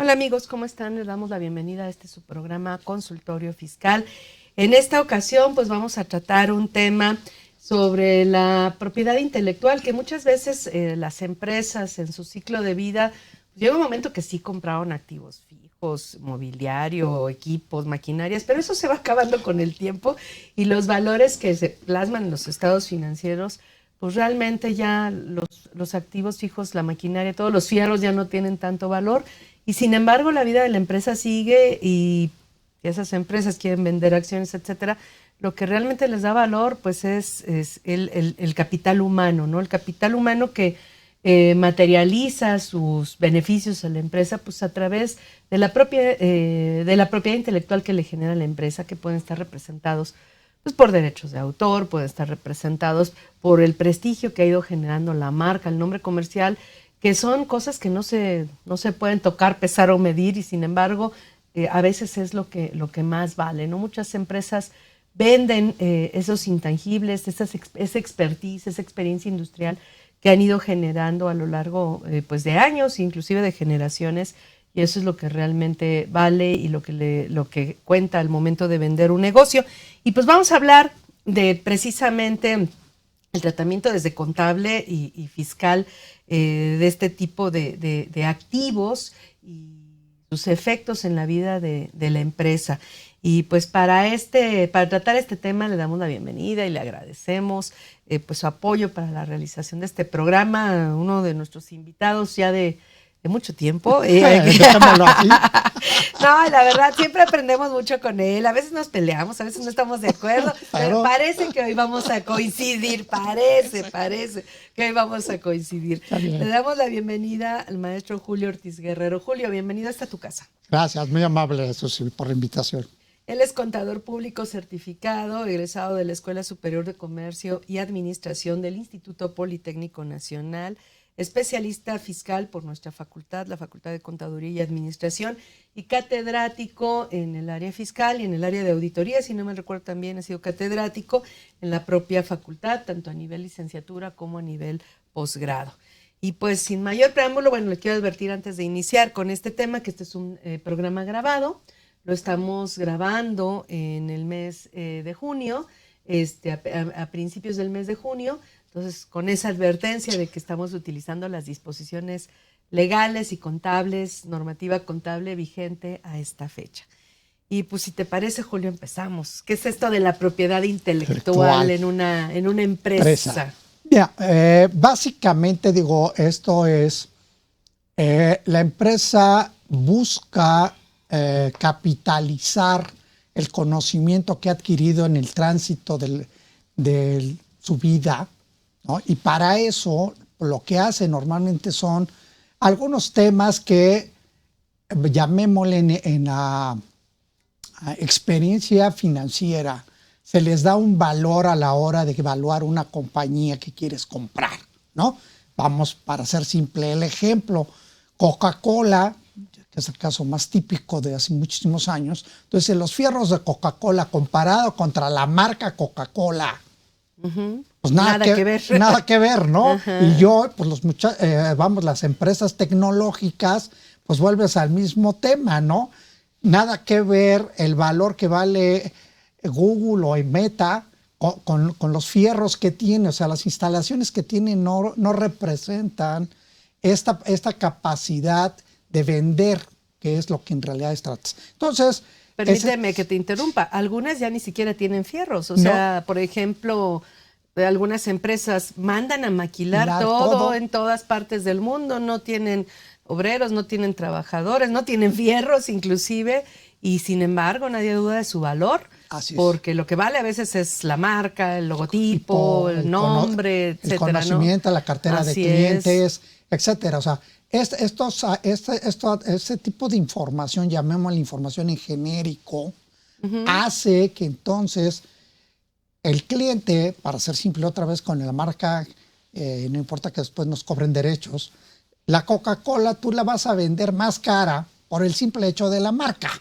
Hola amigos, ¿cómo están? Les damos la bienvenida a su programa Consultorio Fiscal. En esta ocasión pues vamos a tratar un tema sobre la propiedad intelectual, que muchas veces las empresas en su ciclo de vida, llega un momento que sí compraron activos fijos, mobiliario, equipos, maquinarias, pero eso se va acabando con el tiempo y los valores que se plasman en los estados financieros, pues realmente ya los activos fijos, la maquinaria, todos los fierros ya no tienen tanto valor. Y sin embargo, la vida de la empresa sigue y esas empresas quieren vender acciones, etcétera. Lo que realmente les da valor, pues es el capital humano, ¿no? El capital humano que materializa sus beneficios a la empresa, pues a través de la propiedad intelectual que le genera la empresa, que pueden estar representados pues por derechos de autor, pueden estar representados por el prestigio que ha ido generando la marca, el nombre comercial, que son cosas que no se pueden tocar, pesar o medir, y sin embargo a veces es lo que más vale, ¿no? Muchas empresas venden esos intangibles, esa expertise, esa experiencia industrial que han ido generando a lo largo pues de años, inclusive de generaciones, y eso es lo que realmente vale y lo que cuenta al momento de vender un negocio. Y pues vamos a hablar de precisamente el tratamiento desde contable y fiscal de este tipo de activos y sus efectos en la vida de la empresa. Y pues para tratar este tema le damos la bienvenida y le agradecemos pues su apoyo para la realización de este programa, uno de nuestros invitados ya de mucho tiempo. Dejémoslo así. No, la verdad, siempre aprendemos mucho con él. A veces nos peleamos, a veces no estamos de acuerdo, pero parece que hoy vamos a coincidir. Parece que hoy vamos a coincidir. Le damos la bienvenida al maestro Julio Ortiz Guerrero. Julio, bienvenido hasta tu casa. Gracias, muy amable, Susi, por la invitación. Él es contador público certificado, egresado de la Escuela Superior de Comercio y Administración del Instituto Politécnico Nacional, especialista fiscal por nuestra facultad, la Facultad de Contaduría y Administración, y catedrático en el área fiscal y en el área de auditoría, si no me recuerdo también ha sido catedrático en la propia facultad, tanto a nivel licenciatura como a nivel posgrado. Y pues sin mayor preámbulo, bueno, le quiero advertir antes de iniciar con este tema que este es un programa grabado. Lo estamos grabando en el mes de junio, a principios del mes de junio. Entonces, con esa advertencia de que estamos utilizando las disposiciones legales y contables, normativa contable vigente a esta fecha. Y pues si te parece, Julio, empezamos. ¿Qué es esto de la propiedad intelectual en una empresa? Bien, básicamente digo, esto es, la empresa busca capitalizar el conocimiento que ha adquirido en el tránsito de su vida, ¿no? Y para eso lo que hace normalmente son algunos temas que llamémosle en la experiencia financiera, se les da un valor a la hora de evaluar una compañía que quieres comprar, ¿no? Vamos, para hacer simple el ejemplo, Coca-Cola, que es el caso más típico de hace muchísimos años. Entonces, los fierros de Coca-Cola comparado contra la marca Coca-Cola, pues nada que ver. Nada que ver, ¿no? Y pues las empresas tecnológicas, pues vuelves al mismo tema, ¿no? Nada que ver el valor que vale Google o Meta con los fierros que tiene. O sea, las instalaciones que tiene no representan esta capacidad de vender, que es lo que en realidad es trata. Entonces, permíteme que te interrumpa. Algunas ya ni siquiera tienen fierros. O sea, por ejemplo, algunas empresas mandan a maquilar todo en todas partes del mundo. No tienen obreros, no tienen trabajadores, no tienen fierros inclusive. Y sin embargo, nadie duda de su valor. Porque lo que vale a veces es la marca, el logotipo, el nombre, etcétera. El conocimiento, ¿no? La cartera de clientes, etcétera. O sea, este tipo de información, llamémosla información en genérico, hace que entonces el cliente, para ser simple otra vez con la marca, no importa que después nos cobren derechos, la Coca-Cola tú la vas a vender más cara por el simple hecho de la marca,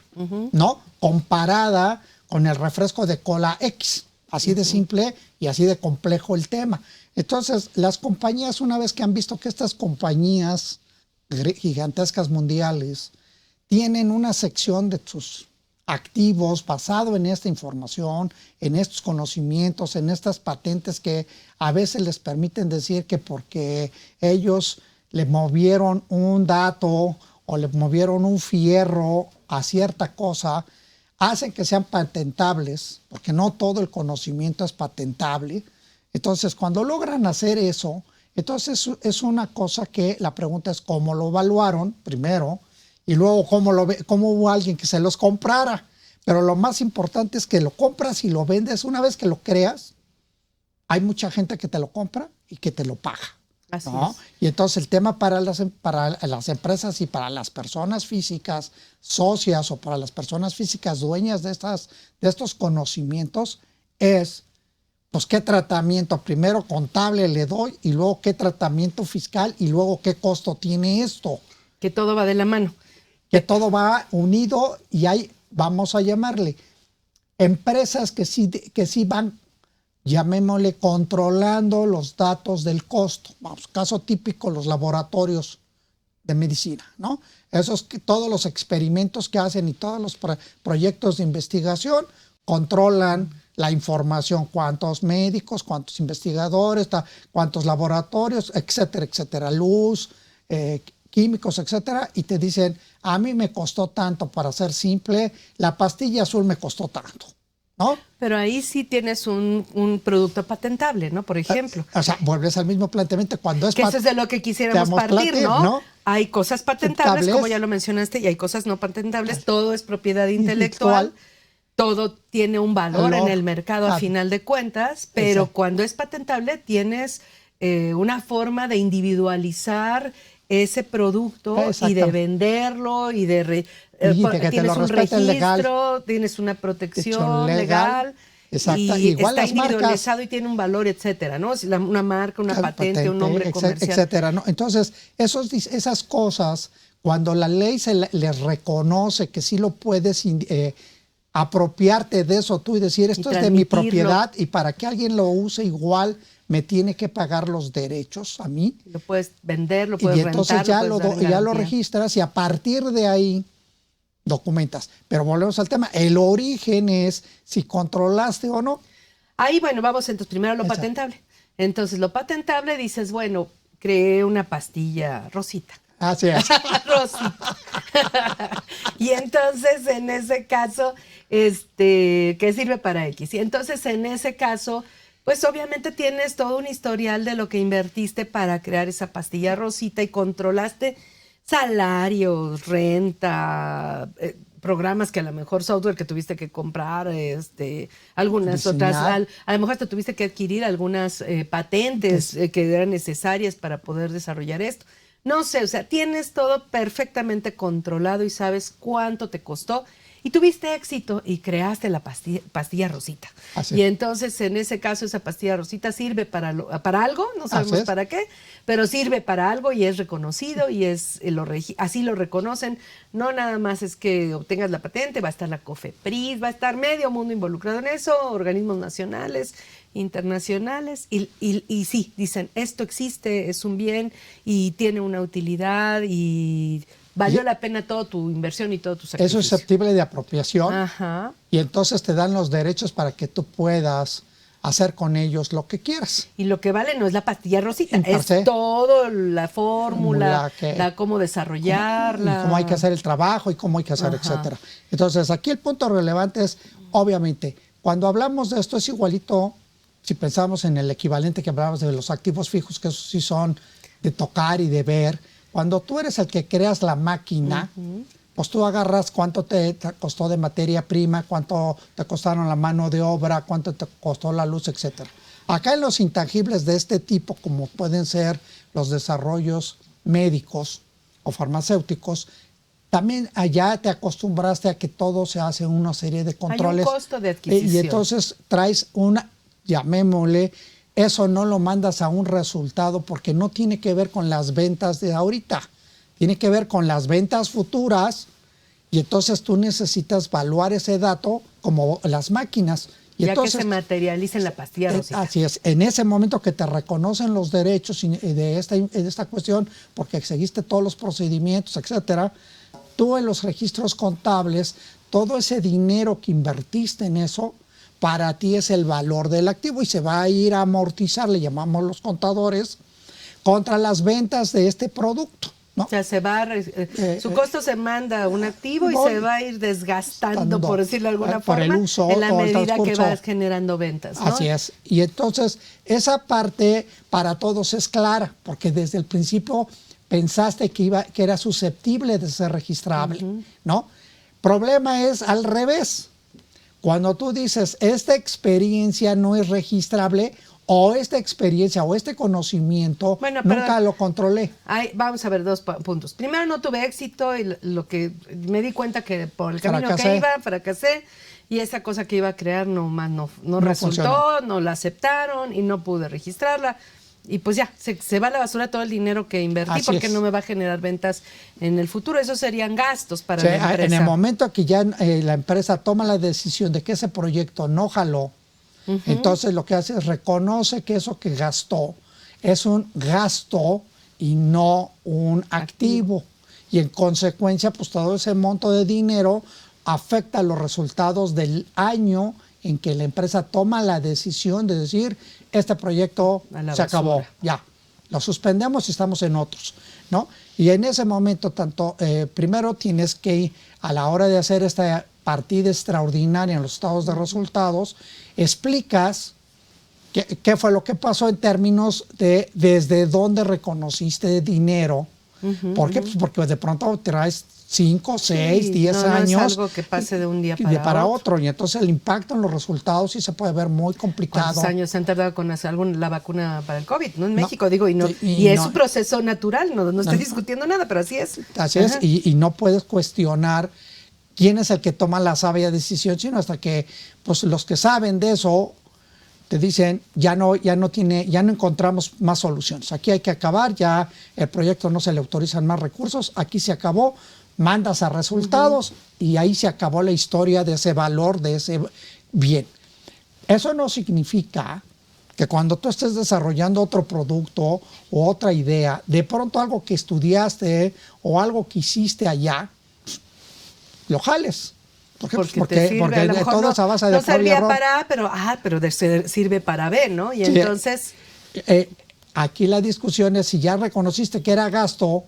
¿no? Comparada con el refresco de cola X. Así de simple y así de complejo el tema. Entonces, las compañías, una vez que han visto que estas compañías gigantescas mundiales tienen una sección de sus activos basado en esta información, en estos conocimientos, en estas patentes que a veces les permiten decir que porque ellos le movieron un dato o le movieron un fierro a cierta cosa, hacen que sean patentables, porque no todo el conocimiento es patentable. Entonces, cuando logran hacer eso, entonces es una cosa que la pregunta es cómo lo evaluaron primero y luego cómo hubo alguien que se los comprara. Pero lo más importante es que lo compras y lo vendes. Una vez que lo creas, hay mucha gente que te lo compra y que te lo paga. Así ¿no? es. Y entonces el tema para las empresas y para las personas físicas socias o para las personas físicas dueñas de estos conocimientos es, pues, qué tratamiento primero contable le doy y luego qué tratamiento fiscal y luego qué costo tiene esto. Que todo va de la mano. Que todo va unido y hay, vamos a llamarle, empresas que sí van, llamémosle, controlando los datos del costo. Vamos, caso típico, los laboratorios de medicina, ¿no? Todos los experimentos que hacen y todos los proyectos de investigación controlan la información, cuántos médicos, cuántos investigadores, cuántos laboratorios, etcétera, etcétera, luz, químicos, etcétera, y te dicen, a mí me costó tanto, para ser simple, la pastilla azul me costó tanto, ¿no? Pero ahí sí tienes un producto patentable, ¿no? Por ejemplo. O sea, vuelves al mismo planteamiento cuando es... Que eso es de lo que quisiéramos partir, ¿no? Hay cosas patentables, como ya lo mencionaste, y hay cosas no patentables. Todo es propiedad intelectual. Todo tiene un valor en el mercado a final de cuentas, pero exacto, cuando es patentable tienes una forma de individualizar ese producto y de venderlo y de tienes un registro, legal, tienes una protección legal. Exacto. Y igual está individualizado y tiene un valor, etcétera, ¿no? Una marca, una patente, un nombre comercial, etcétera, ¿no? Entonces, esas cosas, cuando la ley les reconoce que sí lo puedes apropiarte de eso tú y decir, esto es de mi propiedad y para que alguien lo use igual me tiene que pagar los derechos a mí. Lo puedes vender, lo puedes rentar. Y entonces ya lo registras y a partir de ahí documentas. Pero volvemos al tema. El origen es si controlaste o no. Ahí, bueno, vamos entonces primero a lo patentable. Entonces, lo patentable dices, bueno, creé una pastilla rosita. Así es. Rosita. Y entonces, en ese caso, ¿qué sirve para X? Y entonces, en ese caso, pues obviamente tienes todo un historial de lo que invertiste para crear esa pastilla rosita y controlaste salarios, renta, programas que a lo mejor software que tuviste que comprar, algunas otras, a lo mejor hasta tuviste que adquirir algunas patentes que eran necesarias para poder desarrollar esto. No sé, o sea, tienes todo perfectamente controlado y sabes cuánto te costó. Y tuviste éxito y creaste la pastilla rosita. Así. Y entonces, en ese caso, esa pastilla rosita sirve para algo, no sabemos para qué, pero sirve para algo y es reconocido y así lo reconocen. No nada más es que obtengas la patente, va a estar la COFEPRIS, va a estar medio mundo involucrado en eso, organismos nacionales, internacionales, y sí, dicen, esto existe, es un bien y tiene una utilidad y valió la pena toda tu inversión y todo tu sacrificio. Eso es susceptible de apropiación. Ajá. Y entonces te dan los derechos para que tú puedas hacer con ellos lo que quieras. Y lo que vale no es la pastilla rosita, es todo la fórmula, cómo desarrollarla. Y cómo hay que hacer el trabajo y cómo hay que hacer, etcétera. Entonces, aquí el punto relevante es, obviamente, cuando hablamos de esto es igualito, si pensamos en el equivalente que hablábamos de los activos fijos, que esos sí son de tocar y de ver. Cuando tú eres el que creas la máquina, pues tú agarras cuánto te costó de materia prima, cuánto te costaron la mano de obra, cuánto te costó la luz, etc. Acá en los intangibles de este tipo, como pueden ser los desarrollos médicos o farmacéuticos, también allá te acostumbraste a que todo se hace una serie de controles. Hay un costo de adquisición. Y entonces traes llamémosle, eso no lo mandas a un resultado porque no tiene que ver con las ventas de ahorita, tiene que ver con las ventas futuras y entonces tú necesitas evaluar ese dato como las máquinas. Y ya entonces, que se materializa en la pastilla rosita. Así es, en ese momento que te reconocen los derechos de esta cuestión porque seguiste todos los procedimientos, etcétera, tú en los registros contables, todo ese dinero que invertiste en eso, para ti es el valor del activo y se va a ir a amortizar, le llamamos los contadores, contra las ventas de este producto, ¿no? O sea, su costo se manda a un activo y se va a ir desgastando, por decirlo de alguna por forma, el uso, en la medida que transcurso. vas generando ventas, ¿no? Así es. Y entonces, esa parte para todos es clara, porque desde el principio pensaste que era susceptible de ser registrable, ¿no? Problema es al revés. Cuando tú dices, esta experiencia no es registrable, o esta experiencia o este conocimiento nunca lo controlé. Vamos a ver dos puntos. Primero, no tuve éxito y lo que me di cuenta que por el camino que iba, fracasé, y esa cosa que iba a crear no resultó, funcionó. No la aceptaron y no pude registrarla. Y pues ya, se va a la basura todo el dinero que invertí porque no me va a generar ventas en el futuro. Esos serían gastos para la empresa. En el momento que ya la empresa toma la decisión de que ese proyecto no jaló, entonces lo que hace es reconoce que eso que gastó es un gasto y no un activo. Y en consecuencia, pues todo ese monto de dinero afecta los resultados del año en que la empresa toma la decisión de decir, este proyecto se acabó, ya, lo suspendemos y estamos en otros, ¿no? Y en ese momento, primero tienes que, a la hora de hacer esta partida extraordinaria en los estados de resultados, explicas qué fue lo que pasó en términos de desde dónde reconociste dinero. ¿Por qué? Pues porque de pronto traes 5, 6, 10 años. No es algo que pase de un día para otro. Y entonces el impacto en los resultados sí se puede ver muy complicado. ¿Cuántos años se han tardado con hacer la vacuna para el COVID? No en México, digo, y es un proceso natural, no estoy discutiendo nada, pero así es. Así es, y no puedes cuestionar quién es el que toma la sabia decisión, sino hasta que pues, los que saben de eso te dicen, ya no encontramos más soluciones. Aquí hay que acabar, ya el proyecto no se le autorizan más recursos, aquí se acabó, mandas a resultados y ahí se acabó la historia de ese valor, de ese bien. Eso no significa que cuando tú estés desarrollando otro producto o otra idea, de pronto algo que estudiaste o algo que hiciste allá, lo jales. Porque todo es a base de no servía para A, pero sirve para B, ¿no? Y sí, entonces... aquí la discusión es si ya reconociste que era gasto,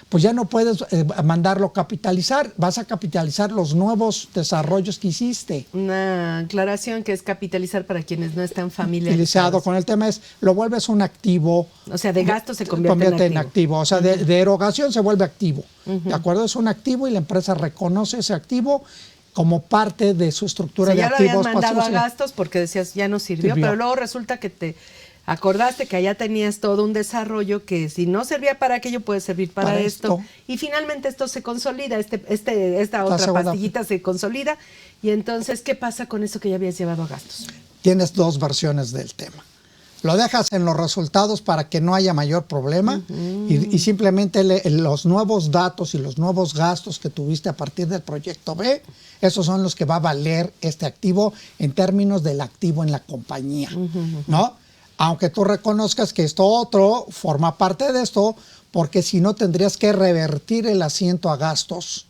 pues ya no puedes mandarlo capitalizar. Vas a capitalizar los nuevos desarrollos que hiciste. Una aclaración que es capitalizar para quienes no están familiarizados con el tema es, lo vuelves un activo. O sea, de gasto se convierte en activo. O sea, de erogación se vuelve activo. ¿De acuerdo? Es un activo y la empresa reconoce ese activo como parte de su estructura de activos. Ya lo habías mandado a gastos porque decías ya no sirvió, pero luego resulta que te acordaste que allá tenías todo un desarrollo que si no servía para aquello puede servir para esto. Y finalmente esto se consolida, esta otra pastillita se consolida. Y entonces, ¿qué pasa con eso que ya habías llevado a gastos? Tienes dos versiones del tema. Lo dejas en los resultados para que no haya mayor problema y simplemente los nuevos datos y los nuevos gastos que tuviste a partir del proyecto B, esos son los que va a valer este activo en términos del activo en la compañía, ¿no? Aunque tú reconozcas que esto otro forma parte de esto, porque si no tendrías que revertir el asiento a gastos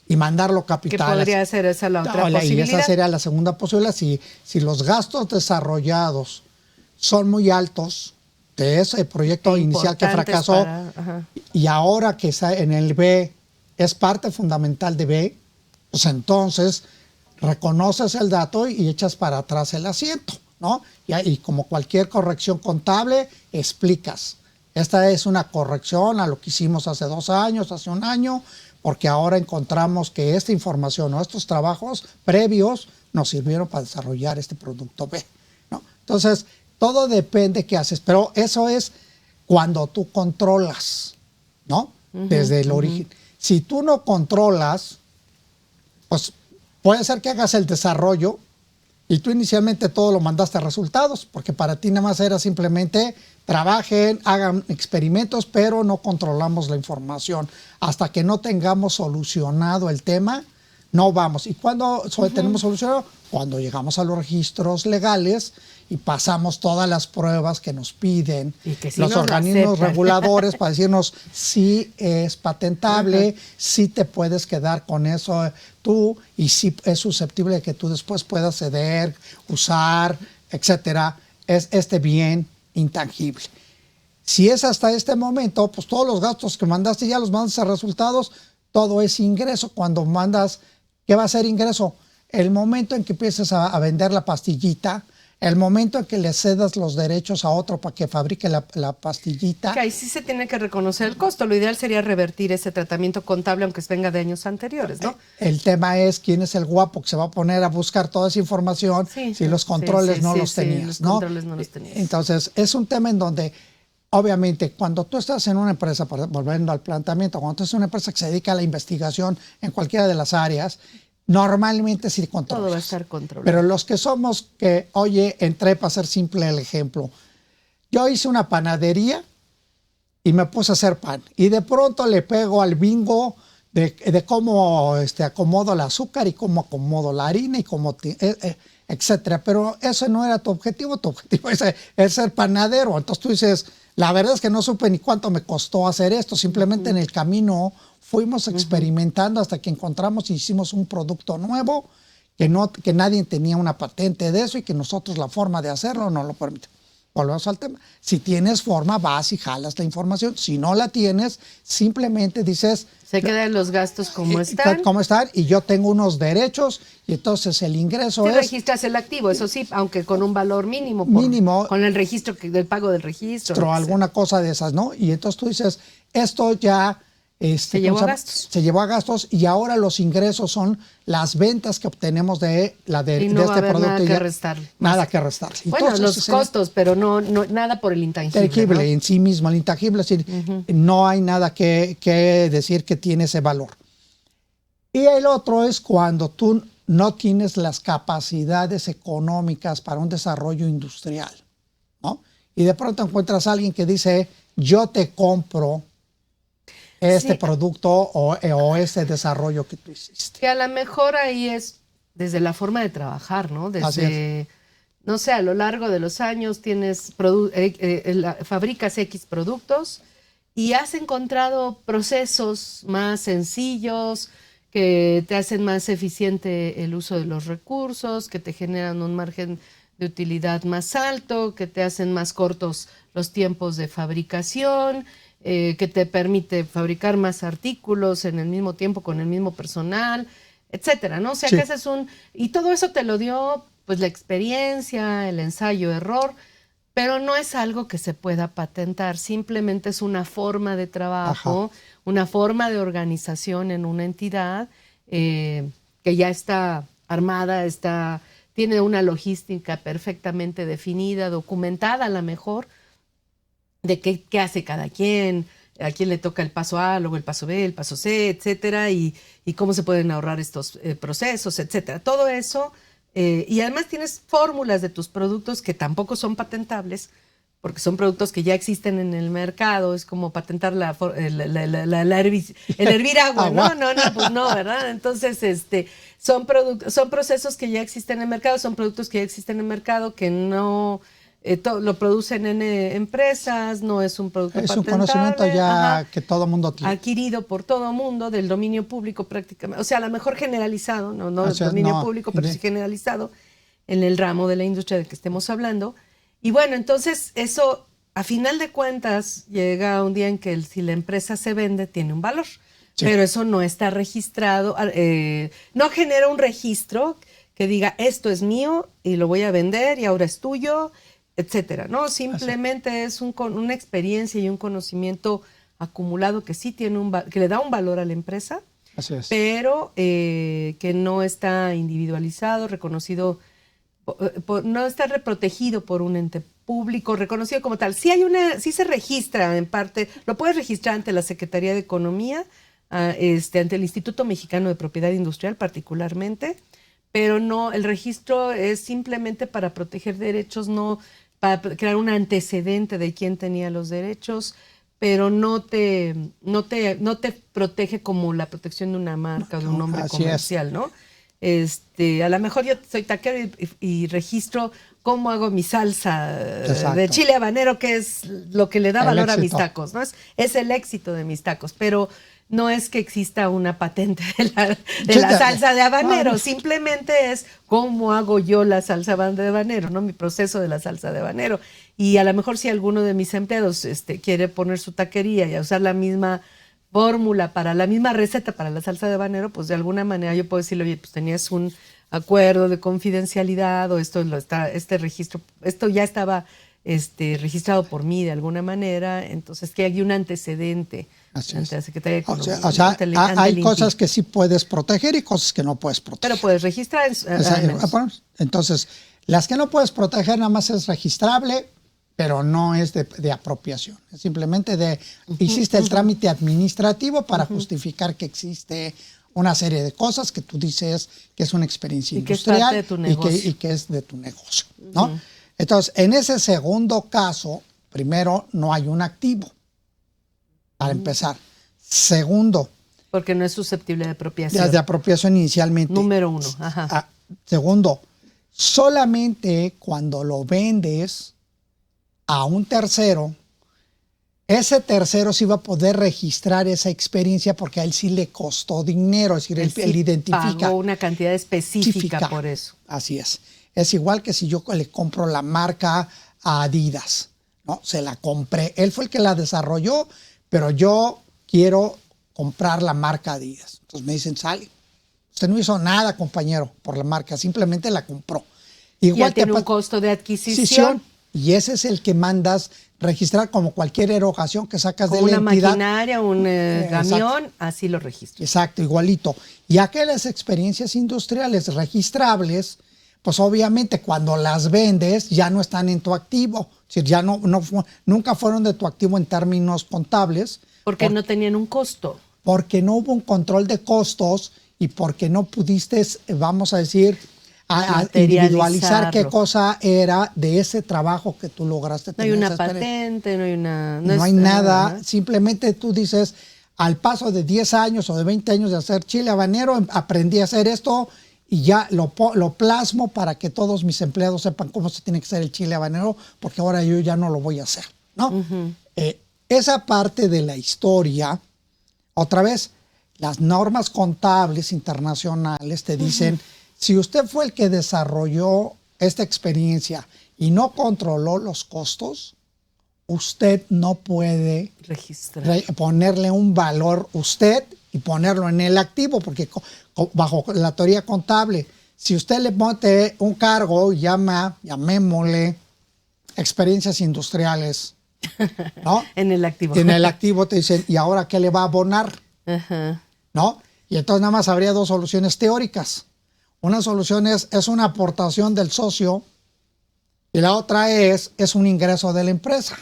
y mandarlo capital. ¿Qué podría ser esa la otra posibilidad? Y esa sería la segunda posibilidad. Si los gastos desarrollados son muy altos de ese proyecto inicial que fracasó y ahora que está en el B es parte fundamental de B, pues entonces reconoces el dato y echas para atrás el asiento, ¿no? Y como cualquier corrección contable, explicas. Esta es una corrección a lo que hicimos hace 2 años, hace 1 año, porque ahora encontramos que esta información o estos trabajos previos nos sirvieron para desarrollar este producto B, ¿no? Entonces, todo depende qué haces, pero eso es cuando tú controlas, ¿no? Desde el origen. Si tú no controlas, pues puede ser que hagas el desarrollo y tú inicialmente todo lo mandaste a resultados, porque para ti nada más era simplemente trabajen, hagan experimentos, pero no controlamos la información. Hasta que no tengamos solucionado el tema, no vamos. ¿Y cuando tenemos solución? Cuando llegamos a los registros legales y pasamos todas las pruebas que nos piden si los organismos reguladores para decirnos si es patentable, si te puedes quedar con eso tú y si es susceptible de que tú después puedas ceder, usar, etcétera, es este bien intangible. Si es hasta este momento, pues todos los gastos que mandaste ya los mandas a resultados, todo es ingreso. Cuando mandas, ¿qué va a ser ingreso? El momento en que empieces a vender la pastillita, el momento en que le cedas los derechos a otro para que fabrique la pastillita. Que ahí sí se tiene que reconocer el costo. Lo ideal sería revertir ese tratamiento contable, aunque venga de años anteriores, ¿no? El tema es quién es el guapo que se va a poner a buscar toda esa información si los controles no los tenías, los ¿no? controles no los tenías. Entonces, es un tema en donde, obviamente, cuando tú estás en una empresa, volviendo al planteamiento, cuando tú estás en una empresa que se dedica a la investigación en cualquiera de las áreas, normalmente sí controlas. Todo va a estar controlado. Pero los que somos que, oye, entré para ser simple el ejemplo. Yo hice una panadería y me puse a hacer pan. Y de pronto le pego al bingo de cómo acomodo el azúcar y cómo acomodo la harina y cómo, etcétera. Pero eso no era tu objetivo. Tu objetivo es ser panadero. Entonces tú dices, la verdad es que no supe ni cuánto me costó hacer esto. Simplemente en el camino fuimos experimentando hasta que encontramos y hicimos un producto nuevo que nadie tenía una patente de eso y que nosotros la forma de hacerlo no lo permite. Volvemos al tema. Si tienes forma, vas y jalas la información. Si no la tienes, simplemente dices... Se quedan los gastos como están. Como están, y yo tengo unos derechos, y entonces el ingreso sí, es... registras el activo, eso sí, aunque con un valor mínimo. Con el registro, del pago del registro. Alguna cosa de esas, ¿no? Y entonces tú dices, esto ya... se llevó a gastos. Se llevó a gastos y ahora los ingresos son las ventas que obtenemos de este producto. Nada que restarle. Nada que restarle. Bueno, entonces, los costos, pero no nada por el intangible. ¿No? En sí mismo, el intangible, es decir, no hay nada que decir que tiene ese valor. Y el otro es cuando tú no tienes las capacidades económicas para un desarrollo industrial, ¿no? Y de pronto encuentras a alguien que dice, yo te compro producto o este desarrollo que tú hiciste. Que a lo mejor ahí es desde la forma de trabajar, ¿no? Desde, no sé, a lo largo de los años fabricas X productos y has encontrado procesos más sencillos que te hacen más eficiente el uso de los recursos, que te generan un margen de utilidad más alto, que te hacen más cortos los tiempos de fabricación, que te permite fabricar más artículos en el mismo tiempo con el mismo personal, etcétera, ¿no? O sea, que ese es y todo eso te lo dio pues la experiencia, el ensayo-error, pero no es algo que se pueda patentar, simplemente es una forma de trabajo, una forma de organización en una entidad que ya está armada, tiene una logística perfectamente definida, documentada a lo mejor, de qué hace cada quien, a quién le toca el paso A, luego el paso B, el paso C, etcétera, y cómo se pueden ahorrar estos procesos, etcétera. Todo eso, y además tienes fórmulas de tus productos que tampoco son patentables, porque son productos que ya existen en el mercado, es como patentar el hervir agua, ¿no? Pues no, ¿verdad? Entonces, son procesos que ya existen en el mercado, son productos que ya existen en el mercado que no... lo producen en empresas, no es un producto patentable. Es un conocimiento ya que todo mundo tiene. Adquirido por todo mundo, del dominio público prácticamente. O sea, a lo mejor generalizado, no del dominio público, pero sí generalizado en el ramo de la industria del que estemos hablando. Y bueno, entonces eso, a final de cuentas, llega un día en que si la empresa se vende, tiene un valor. Sí. Pero eso no está registrado, no genera un registro que diga, esto es mío y lo voy a vender y ahora es tuyo, etcétera, ¿no? Simplemente es una experiencia y un conocimiento acumulado que sí tiene que le da un valor a la empresa, pero que no está individualizado, reconocido, no está protegido por un ente público, reconocido como tal. Sí se registra en parte, lo puedes registrar ante la Secretaría de Economía, ante el Instituto Mexicano de Propiedad Industrial particularmente, pero no, el registro es simplemente para proteger derechos, no para crear un antecedente de quién tenía los derechos, pero no te protege como la protección de una marca o de un nombre Así comercial, ¿no? A lo mejor yo soy taquero y registro cómo hago mi salsa de Exacto. chile habanero, que es lo que le da El valor a mis éxito. tacos, ¿no? Es el éxito de mis tacos, pero no es que exista una patente de Sí, la salsa de no, habanero, no. simplemente es cómo hago yo la salsa de habanero, ¿no? Mi proceso de la salsa de habanero. Y a lo mejor si alguno de mis empleados quiere poner su taquería y usar la misma fórmula para la misma receta para la salsa de habanero, pues de alguna manera yo puedo decirle, oye, pues tenías un acuerdo de confidencialidad o este registro, esto ya estaba registrado por mí de alguna manera, entonces que hay un antecedente Así ante la es. Secretaría de Economía. O sea, ante hay el cosas INPI. que sí puedes proteger y cosas que no puedes proteger. Pero puedes registrar al menos. Bueno, entonces, las que no puedes proteger nada más es registrable, pero no es de apropiación. Es simplemente hiciste el trámite administrativo para justificar que existe una serie de cosas que tú dices que es una experiencia Y que es parte industrial de tu negocio. y que es de tu negocio, ¿no? Entonces, en ese segundo caso, primero, no hay un activo, para empezar. Segundo, Porque no es susceptible de apropiación. desde apropiación inicialmente. Número uno. Ajá. Segundo, solamente cuando lo vendes a un tercero, ese tercero sí va a poder registrar esa experiencia porque a él sí le costó dinero, es decir, él identifica. Pagó una cantidad específica por eso. Así es. Es igual que si yo le compro la marca a Adidas, ¿no? Se la compré. Él fue el que la desarrolló, pero yo quiero comprar la marca Adidas. Entonces me dicen, sale. Usted no hizo nada, compañero, por la marca, simplemente la compró. Igual tiene un costo de adquisición. Y ese es el que mandas registrar como cualquier erogación que sacas de la una entidad. Maquinaria, un camión, así lo registro. Exacto, igualito. Y aquellas experiencias industriales registrables, pues obviamente cuando las vendes ya no están en tu activo. Es decir, ya nunca fueron de tu activo en términos contables. Porque no tenían un costo. Porque no hubo un control de costos y porque no pudiste, vamos a decir, a individualizar qué cosa era de ese trabajo que tú lograste tener. No hay una patente, no hay una... No hay nada, simplemente tú dices, al paso de 10 años o de 20 años de hacer chile habanero, aprendí a hacer esto y ya lo plasmo para que todos mis empleados sepan cómo se tiene que hacer el chile habanero, porque ahora yo ya no lo voy a hacer, ¿no? Esa parte de la historia, otra vez, las normas contables internacionales te dicen, si usted fue el que desarrolló esta experiencia y no controló los costos, usted no puede ponerle un valor usted y ponerlo en el activo, porque bajo la teoría contable, si usted le pone un cargo, llamémosle experiencias industriales, ¿no? En el activo. En el activo te dicen, ¿y ahora qué le va a abonar? ¿No? Y entonces nada más habría dos soluciones teóricas. Una solución es una aportación del socio y la otra es un ingreso de la empresa,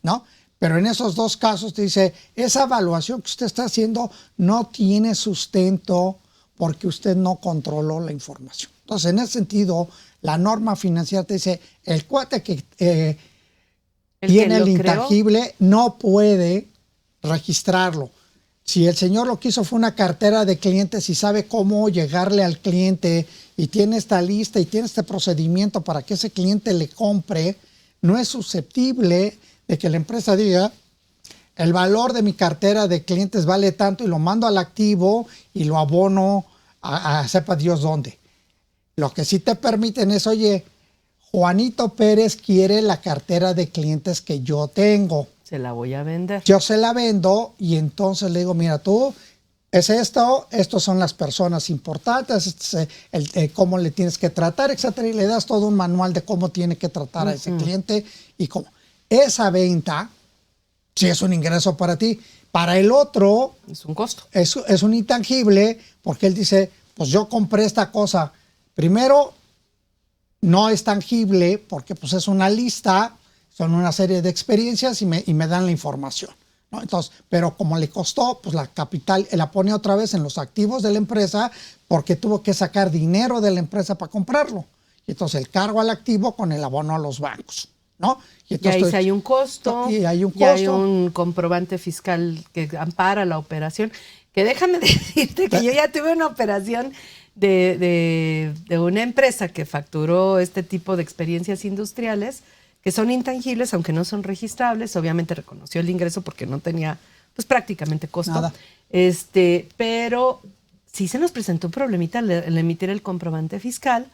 ¿no? Pero en esos dos casos te dice, esa evaluación que usted está haciendo no tiene sustento porque usted no controló la información. Entonces, en ese sentido, la norma financiera te dice, el cuate que tiene el intangible no puede registrarlo. Si el señor lo que hizo fue una cartera de clientes y sabe cómo llegarle al cliente y tiene esta lista y tiene este procedimiento para que ese cliente le compre, no es susceptible de que la empresa diga, el valor de mi cartera de clientes vale tanto y lo mando al activo y lo abono a sepa Dios dónde. Lo que sí te permiten es, oye, Juanito Pérez quiere la cartera de clientes que yo tengo. Se la voy a vender. Yo se la vendo y entonces le digo, mira, tú, es estos son las personas importantes, este es cómo le tienes que tratar, etcétera, y le das todo un manual de cómo tiene que tratar a ese cliente y cómo. Esa venta, sí es un ingreso para ti. Para el otro... Es un costo. Es un intangible porque él dice, pues yo compré esta cosa. Primero, no es tangible porque pues es una lista, son una serie de experiencias y me dan la información, ¿no? Entonces, pero como le costó, pues la capital la pone otra vez en los activos de la empresa porque tuvo que sacar dinero de la empresa para comprarlo. Y entonces el cargo al activo con el abono a los bancos, ¿no? Y ahí sí hay un costo, y hay un comprobante fiscal que ampara la operación. Que déjame decirte que yo ya tuve una operación de una empresa que facturó este tipo de experiencias industriales que son intangibles, aunque no son registrables. Obviamente reconoció el ingreso porque no tenía pues prácticamente costo. Nada. Pero sí se nos presentó un problemita al emitir el comprobante fiscal,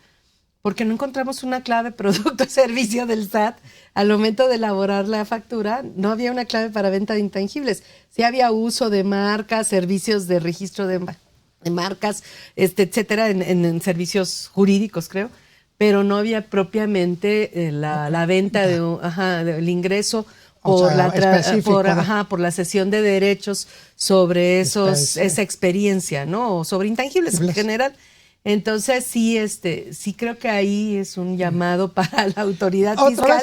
porque no encontramos una clave producto servicio del SAT al momento de elaborar la factura. No había una clave para venta de intangibles. Sí había uso de marcas, servicios de registro de marcas, etcétera, en servicios jurídicos, creo, pero no había propiamente la venta del ingreso por la cesión de derechos sobre esa experiencia, ¿no? O sobre intangibles en general. Entonces sí creo que ahí es un llamado para la autoridad fiscal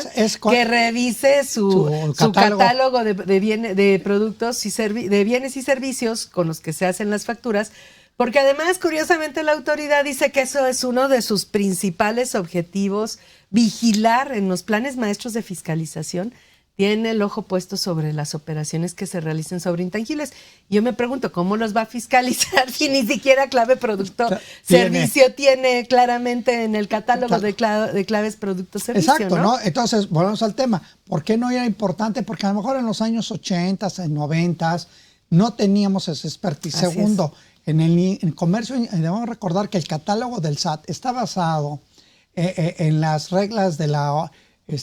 que revise su catálogo de productos de bienes y servicios con los que se hacen las facturas, porque además, curiosamente, la autoridad dice que eso es uno de sus principales objetivos, vigilar en los planes maestros de fiscalización. Tiene el ojo puesto sobre las operaciones que se realicen sobre intangibles. Yo me pregunto, ¿cómo los va a fiscalizar si ni siquiera clave producto servicio tiene claramente en el catálogo de claves producto servicio? Exacto, ¿no? Entonces, volvemos al tema. ¿Por qué no era importante? Porque a lo mejor en los años 80, 90 no teníamos ese expertise. Segundo, en el comercio debemos recordar que el catálogo del SAT está basado en las reglas de la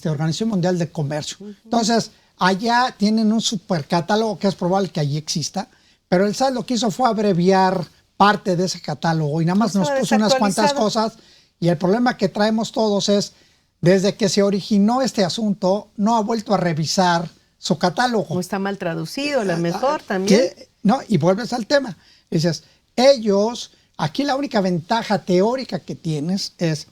Organización Mundial de Comercio. Entonces, allá tienen un super catálogo que es probable que allí exista, pero el SAT lo que hizo fue abreviar parte de ese catálogo y nada más nos puso unas cuantas cosas, y el problema que traemos todos es, desde que se originó este asunto, no ha vuelto a revisar su catálogo. O está mal traducido, a lo mejor también. No, y vuelves al tema. Dices, ellos, aquí la única ventaja teórica que tienes es,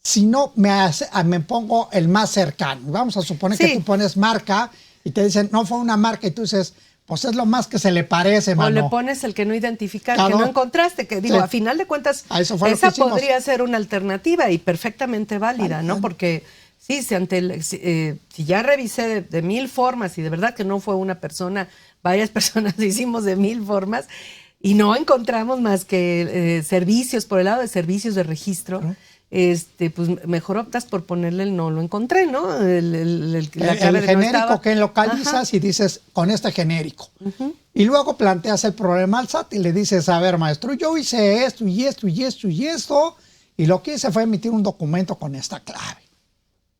si no me pongo el más cercano. Vamos a suponer que tú pones marca y te dicen, no fue una marca, y tú dices, pues es lo más que se le parece, mano. O le pones el que no identificaste, que no encontraste, que digo, a final de cuentas, esa podría ser una alternativa y perfectamente válida, ¿no? Porque sí, si ya revisé de 1000 formas y de verdad que no fue una persona, varias personas hicimos de 1000 formas y no encontramos más que servicios, por el lado de servicios de registro, pues mejor optas por ponerle el no lo encontré, ¿no? El genérico que localizas y dices, con este genérico. Y luego planteas el problema al SAT y le dices, a ver, maestro, yo hice esto y esto y esto y esto, y lo que hice fue emitir un documento con esta clave.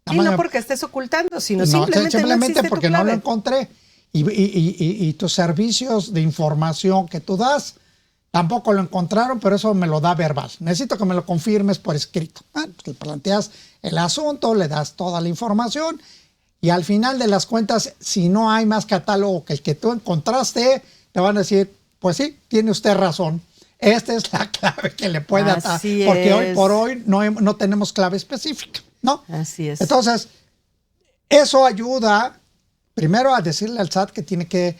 Y no porque estés ocultando, sino simplemente no porque no lo encontré. Y tus servicios de información que tú das tampoco lo encontraron, pero eso me lo da verbal. Necesito que me lo confirmes por escrito. Pues le planteas el asunto, le das toda la información y al final de las cuentas, si no hay más catálogo que el que tú encontraste, te van a decir, pues sí, tiene usted razón. Esta es la clave que le puede atar. Porque hoy por hoy no tenemos clave específica, ¿no? Así es. Entonces, eso ayuda primero a decirle al SAT que tiene que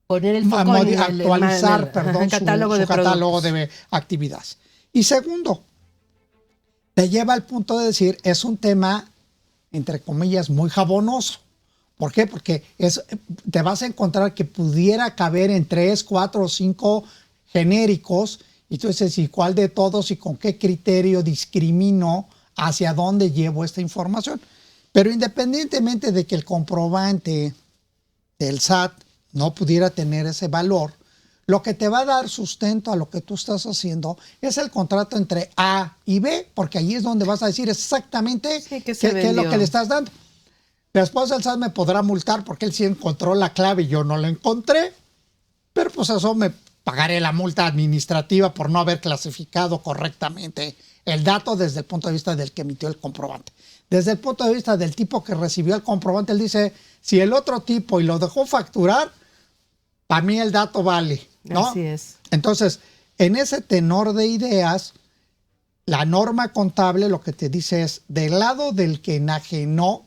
poner el foco actualizar su catálogo de actividades. Y segundo, te lleva al punto de decir, es un tema, entre comillas, muy jabonoso. ¿Por qué? Porque te vas a encontrar que pudiera caber en 3, 4 o 5 genéricos, y tú dices, ¿y cuál de todos y con qué criterio discrimino hacia dónde llevo esta información? Pero independientemente de que el comprobante del SAT no pudiera tener ese valor, lo que te va a dar sustento a lo que tú estás haciendo es el contrato entre A y B, porque ahí es donde vas a decir exactamente qué es lo que le estás dando. Después el SAT me podrá multar porque él sí encontró la clave y yo no la encontré, pero pues eso me pagaré la multa administrativa por no haber clasificado correctamente el dato desde el punto de vista del que emitió el comprobante. Desde el punto de vista del tipo que recibió el comprobante, él dice, si el otro tipo y lo dejó facturar, para mí el dato vale, ¿no? Así es. Entonces, en ese tenor de ideas, la norma contable lo que te dice es, del lado del que enajenó,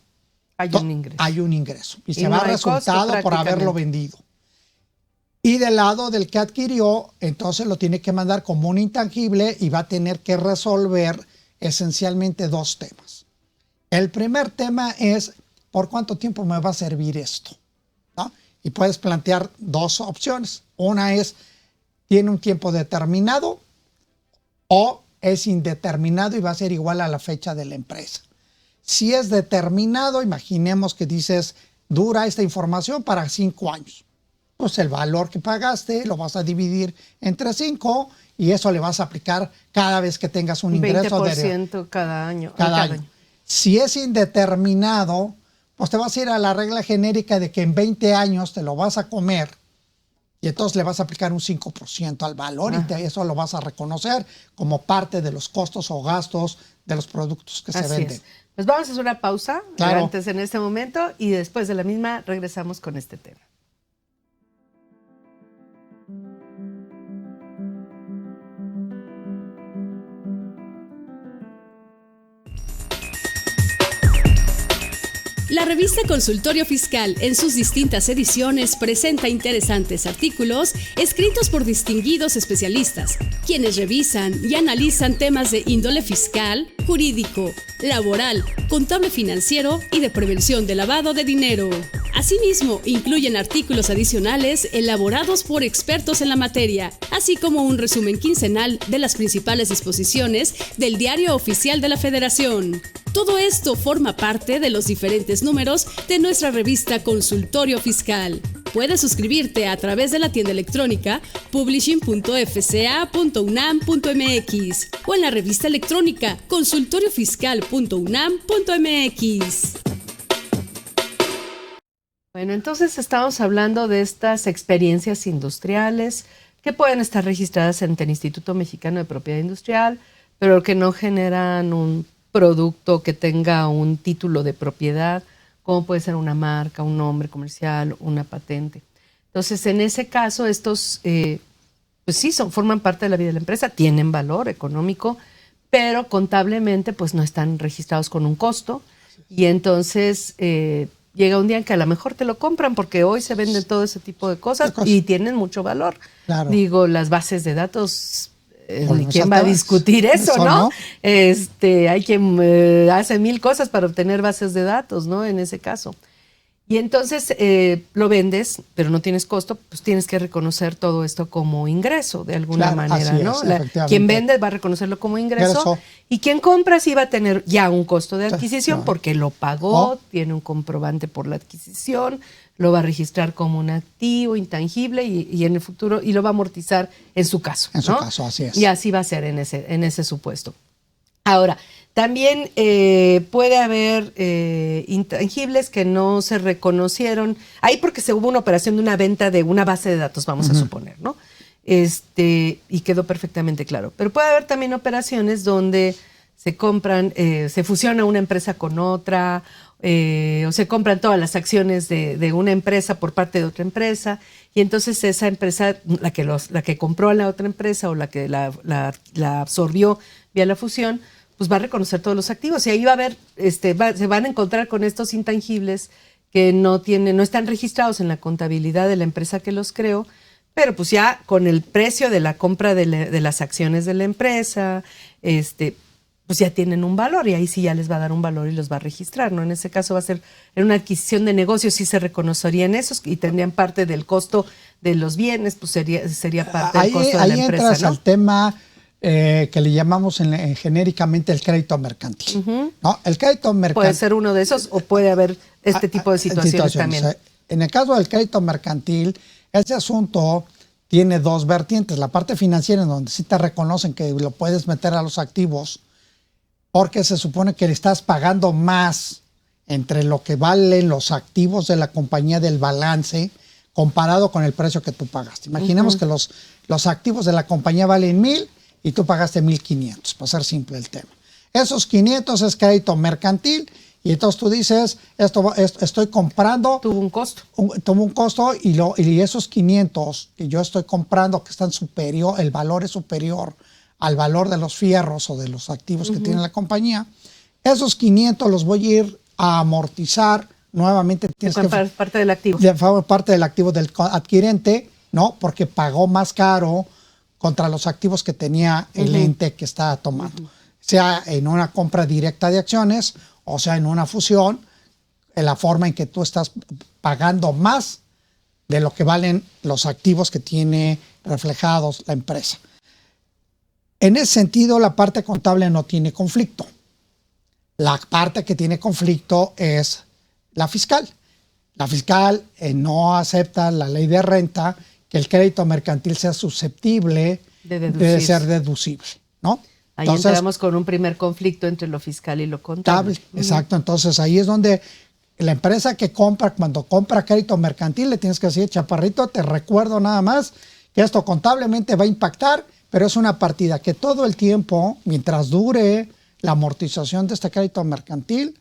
hay un ingreso. Y se va a resultado por haberlo vendido. Y del lado del que adquirió, entonces lo tiene que mandar como un intangible y va a tener que resolver esencialmente dos temas. El primer tema es, ¿por cuánto tiempo me va a servir esto? ¿No? Y puedes plantear dos opciones. Una es, ¿tiene un tiempo determinado o es indeterminado y va a ser igual a la fecha de la empresa? Si es determinado, imaginemos que dices, dura esta información para 5 años. Pues el valor que pagaste lo vas a dividir entre 5 y eso le vas a aplicar cada vez que tengas un ingreso 20% cada año. Cada año. Si es indeterminado, pues te vas a ir a la regla genérica de que en 20 años te lo vas a comer y entonces le vas a aplicar un 5% al valor y eso lo vas a reconocer como parte de los costos o gastos de los productos que se venden. Es. Pues vamos a hacer una pausa claro. antes en este momento y después de la misma regresamos con este tema. La revista Consultorio Fiscal en sus distintas ediciones presenta interesantes artículos escritos por distinguidos especialistas, quienes revisan y analizan temas de índole fiscal, jurídico, laboral, contable financiero y de prevención de lavado de dinero. Asimismo, incluyen artículos adicionales elaborados por expertos en la materia, así como un resumen quincenal de las principales disposiciones del Diario Oficial de la Federación. Todo esto forma parte de los diferentes números de nuestra revista Consultorio Fiscal. Puedes suscribirte a través de la tienda electrónica publishing.fca.unam.mx o en la revista electrónica consultoriofiscal.unam.mx. Bueno, entonces estamos hablando de estas experiencias industriales que pueden estar registradas ante el Instituto Mexicano de Propiedad Industrial, pero que no generan un producto que tenga un título de propiedad, como puede ser una marca, un nombre comercial, una patente. Entonces, en ese caso, estos, pues sí, forman parte de la vida de la empresa, tienen valor económico, pero contablemente, pues no están registrados con un costo. Y entonces llega un día en que a lo mejor te lo compran, porque hoy se venden todo ese tipo de cosas y tienen mucho valor. Claro. Digo, las bases de datos. ¿Quién va a discutir eso, no? Hay quien hace 1000 cosas para obtener bases de datos, ¿no? En ese caso. Y entonces lo vendes, pero no tienes costo, pues tienes que reconocer todo esto como ingreso de alguna manera, ¿no? Quien vende va a reconocerlo como ingreso y quien compra sí va a tener ya un costo de adquisición porque lo pagó, tiene un comprobante por la adquisición, lo va a registrar como un activo intangible y en el futuro, y lo va a amortizar en su caso. En su caso, así es. Y así va a ser en ese supuesto. Ahora, también puede haber intangibles que no se reconocieron, ahí porque se hubo una operación de una venta de una base de datos, vamos a suponer, ¿no? Y quedó perfectamente claro. Pero puede haber también operaciones donde se compran, se fusiona una empresa con otra, o se compran todas las acciones de una empresa por parte de otra empresa, y entonces esa empresa, la que compró a la otra empresa o la que la absorbió vía la fusión, pues va a reconocer todos los activos y ahí va a haber, se van a encontrar con estos intangibles que no están registrados en la contabilidad de la empresa que los creó, pero pues ya con el precio de la compra de las acciones de la empresa, pues ya tienen un valor y ahí sí ya les va a dar un valor y los va a registrar, ¿no? En ese caso va a ser en una adquisición de negocios, sí se reconocerían esos y tendrían parte del costo de los bienes, pues sería parte del costo de la empresa, ahí entras, ¿no? al tema que le llamamos genéricamente el crédito mercantil, ¿no? El crédito mercantil puede ser uno de esos o puede haber este tipo de situaciones también. En el caso del crédito mercantil, ese asunto tiene dos vertientes. La parte financiera, en donde sí te reconocen que lo puedes meter a los activos, porque se supone que le estás pagando más entre lo que valen los activos de la compañía del balance comparado con el precio que tú pagaste. Imaginemos que los activos de la compañía valen 1000 y tú pagaste 1500, para ser simple el tema. Esos 500 es crédito mercantil y entonces tú dices, estoy comprando. Tuvo un costo. Tuvo un costo y esos 500 que yo estoy comprando, que están superior, el valor es superior al valor de los fierros o de los activos que tiene la compañía, esos 500 los voy a ir a amortizar nuevamente. Tienes que parte del activo. Parte del activo del adquirente, ¿no? Porque pagó más caro contra los activos que tenía el ente que estaba tomando. sea en una compra directa de acciones o sea en una fusión, en la forma en que tú estás pagando más de lo que valen los activos que tiene reflejados la empresa. En ese sentido, la parte contable no tiene conflicto. La parte que tiene conflicto es la fiscal. La fiscal no acepta la ley de renta que el crédito mercantil sea susceptible de ser deducible, ¿no? Ahí entramos con un primer conflicto entre lo fiscal y lo contable. Exacto, entonces ahí es donde la empresa que compra, cuando compra crédito mercantil, le tienes que decir, chaparrito, te recuerdo nada más que esto contablemente va a impactar, pero es una partida que todo el tiempo, mientras dure la amortización de este crédito mercantil,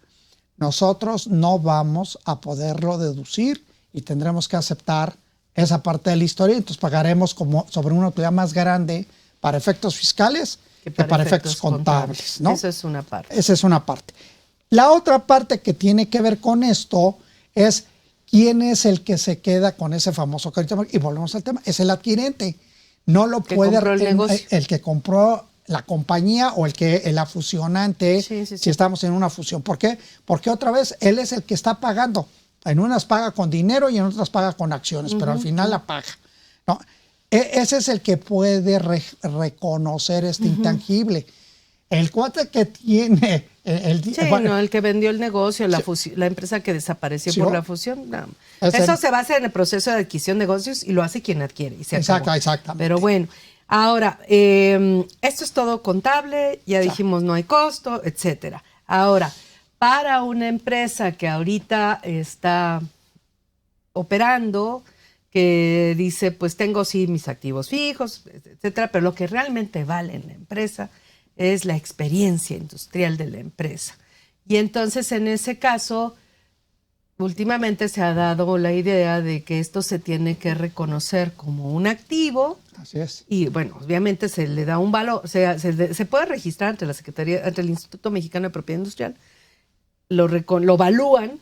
nosotros no vamos a poderlo deducir y tendremos que aceptar esa parte de la historia. Entonces pagaremos como sobre una utilidad más grande para efectos fiscales que para efectos contables, ¿no? Esa es una parte. Esa es una parte. La otra parte que tiene que ver con esto es quién es el que se queda con ese famoso crédito. Y volvemos al tema, es el adquirente. No lo puede el que compró la compañía o el fusionante, si estamos en una fusión. ¿Por qué? Porque otra vez él es el que está pagando. En unas paga con dinero y en otras paga con acciones, pero al final la paga, ¿no? Ese es el que puede reconocer este intangible. El cuate que tiene el que vendió el negocio, la empresa que desapareció por la fusión. No. Eso se basa en el proceso de adquisición de negocios y lo hace quien adquiere. Y exactamente. Pero bueno, ahora, esto es todo contable, ya dijimos no hay costo, etcétera. Ahora, para una empresa que ahorita está operando, que dice, pues tengo sí mis activos fijos, etcétera, pero lo que realmente vale en la empresa es la experiencia industrial de la empresa. Y entonces, en ese caso, últimamente se ha dado la idea de que esto se tiene que reconocer como un activo. Así es. Y bueno, obviamente se le da un valor, o sea, se puede registrar ante la Secretaría, ante el Instituto Mexicano de Propiedad Industrial, lo evalúan,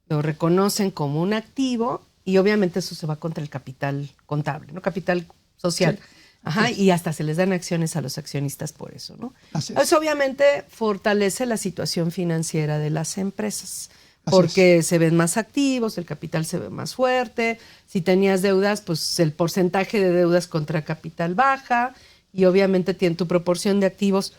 lo reconocen como un activo y obviamente eso se va contra el capital contable, ¿no? Capital social. Sí. Ajá, y hasta se les dan acciones a los accionistas por eso, ¿no? Eso obviamente fortalece la situación financiera de las empresas, porque se ven más activos, el capital se ve más fuerte. Si tenías deudas, pues el porcentaje de deudas contra capital baja y obviamente tu proporción de activos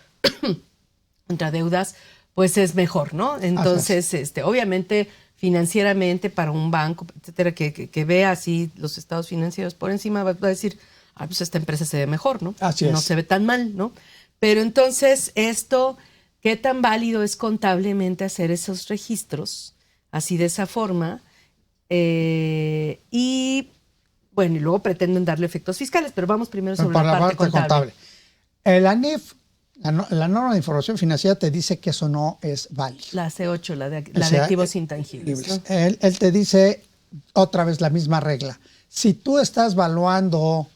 contra deudas pues es mejor, ¿no? Entonces, obviamente financieramente para un banco, etcétera, que vea así los estados financieros por encima, va a decir, pues esta empresa se ve mejor, ¿no? No se ve tan mal, ¿no? Pero entonces esto, ¿qué tan válido es contablemente hacer esos registros así de esa forma? Y bueno, y luego pretenden darle efectos fiscales, pero vamos primero sobre la parte contable. El ANIF, la norma de información financiera te dice que eso no es válido. La C8, la de activos intangibles, ¿no? Él te dice otra vez la misma regla. Si tú estás valuando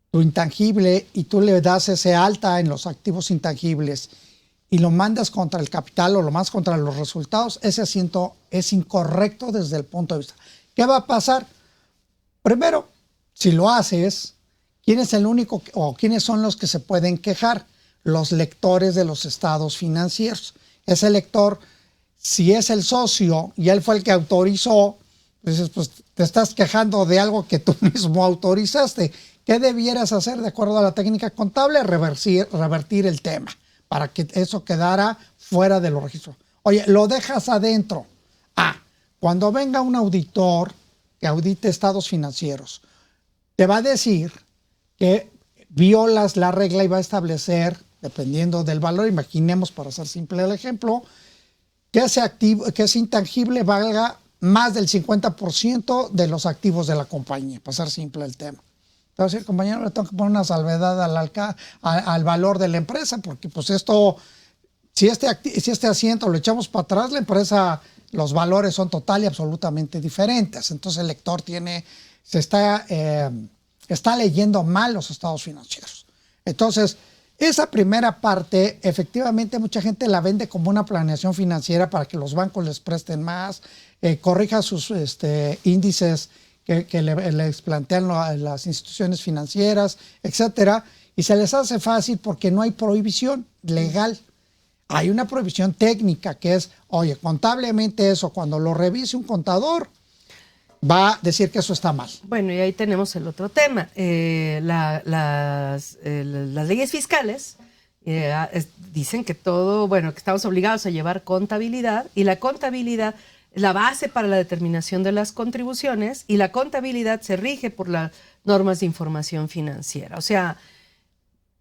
tu intangible y tú le das ese alta en los activos intangibles y lo mandas contra el capital o lo mandas contra los resultados, ese asiento es incorrecto desde el punto de vista. ¿Qué va a pasar? Primero, si lo haces, ¿quién es el único o quiénes son los que se pueden quejar? Los lectores de los estados financieros. Ese lector, si es el socio y él fue el que autorizó, pues te estás quejando de algo que tú mismo autorizaste. ¿Qué debieras hacer de acuerdo a la técnica contable? Revertir el tema para que eso quedara fuera de los registros. Oye, lo dejas adentro. Cuando venga un auditor que audite estados financieros, te va a decir que violas la regla y va a establecer, dependiendo del valor, imaginemos para hacer simple el ejemplo, que ese intangible valga más del 50% de los activos de la compañía, para hacer simple el tema. Entonces, el compañero le tengo que poner una salvedad al valor de la empresa, porque pues esto, si este asiento lo echamos para atrás, la empresa, los valores son total y absolutamente diferentes. Entonces el lector está leyendo mal los estados financieros. Entonces, esa primera parte, efectivamente, mucha gente la vende como una planeación financiera para que los bancos les presten más, corrija sus índices que les plantean las instituciones financieras, etcétera, Y se les hace fácil porque no hay prohibición legal. Hay una prohibición técnica que es, oye, contablemente eso, cuando lo revise un contador, va a decir que eso está mal. Bueno, y ahí tenemos el otro tema. Las leyes fiscales dicen que que estamos obligados a llevar contabilidad, y la contabilidad es la base para la determinación de las contribuciones, y la contabilidad se rige por las normas de información financiera. O sea,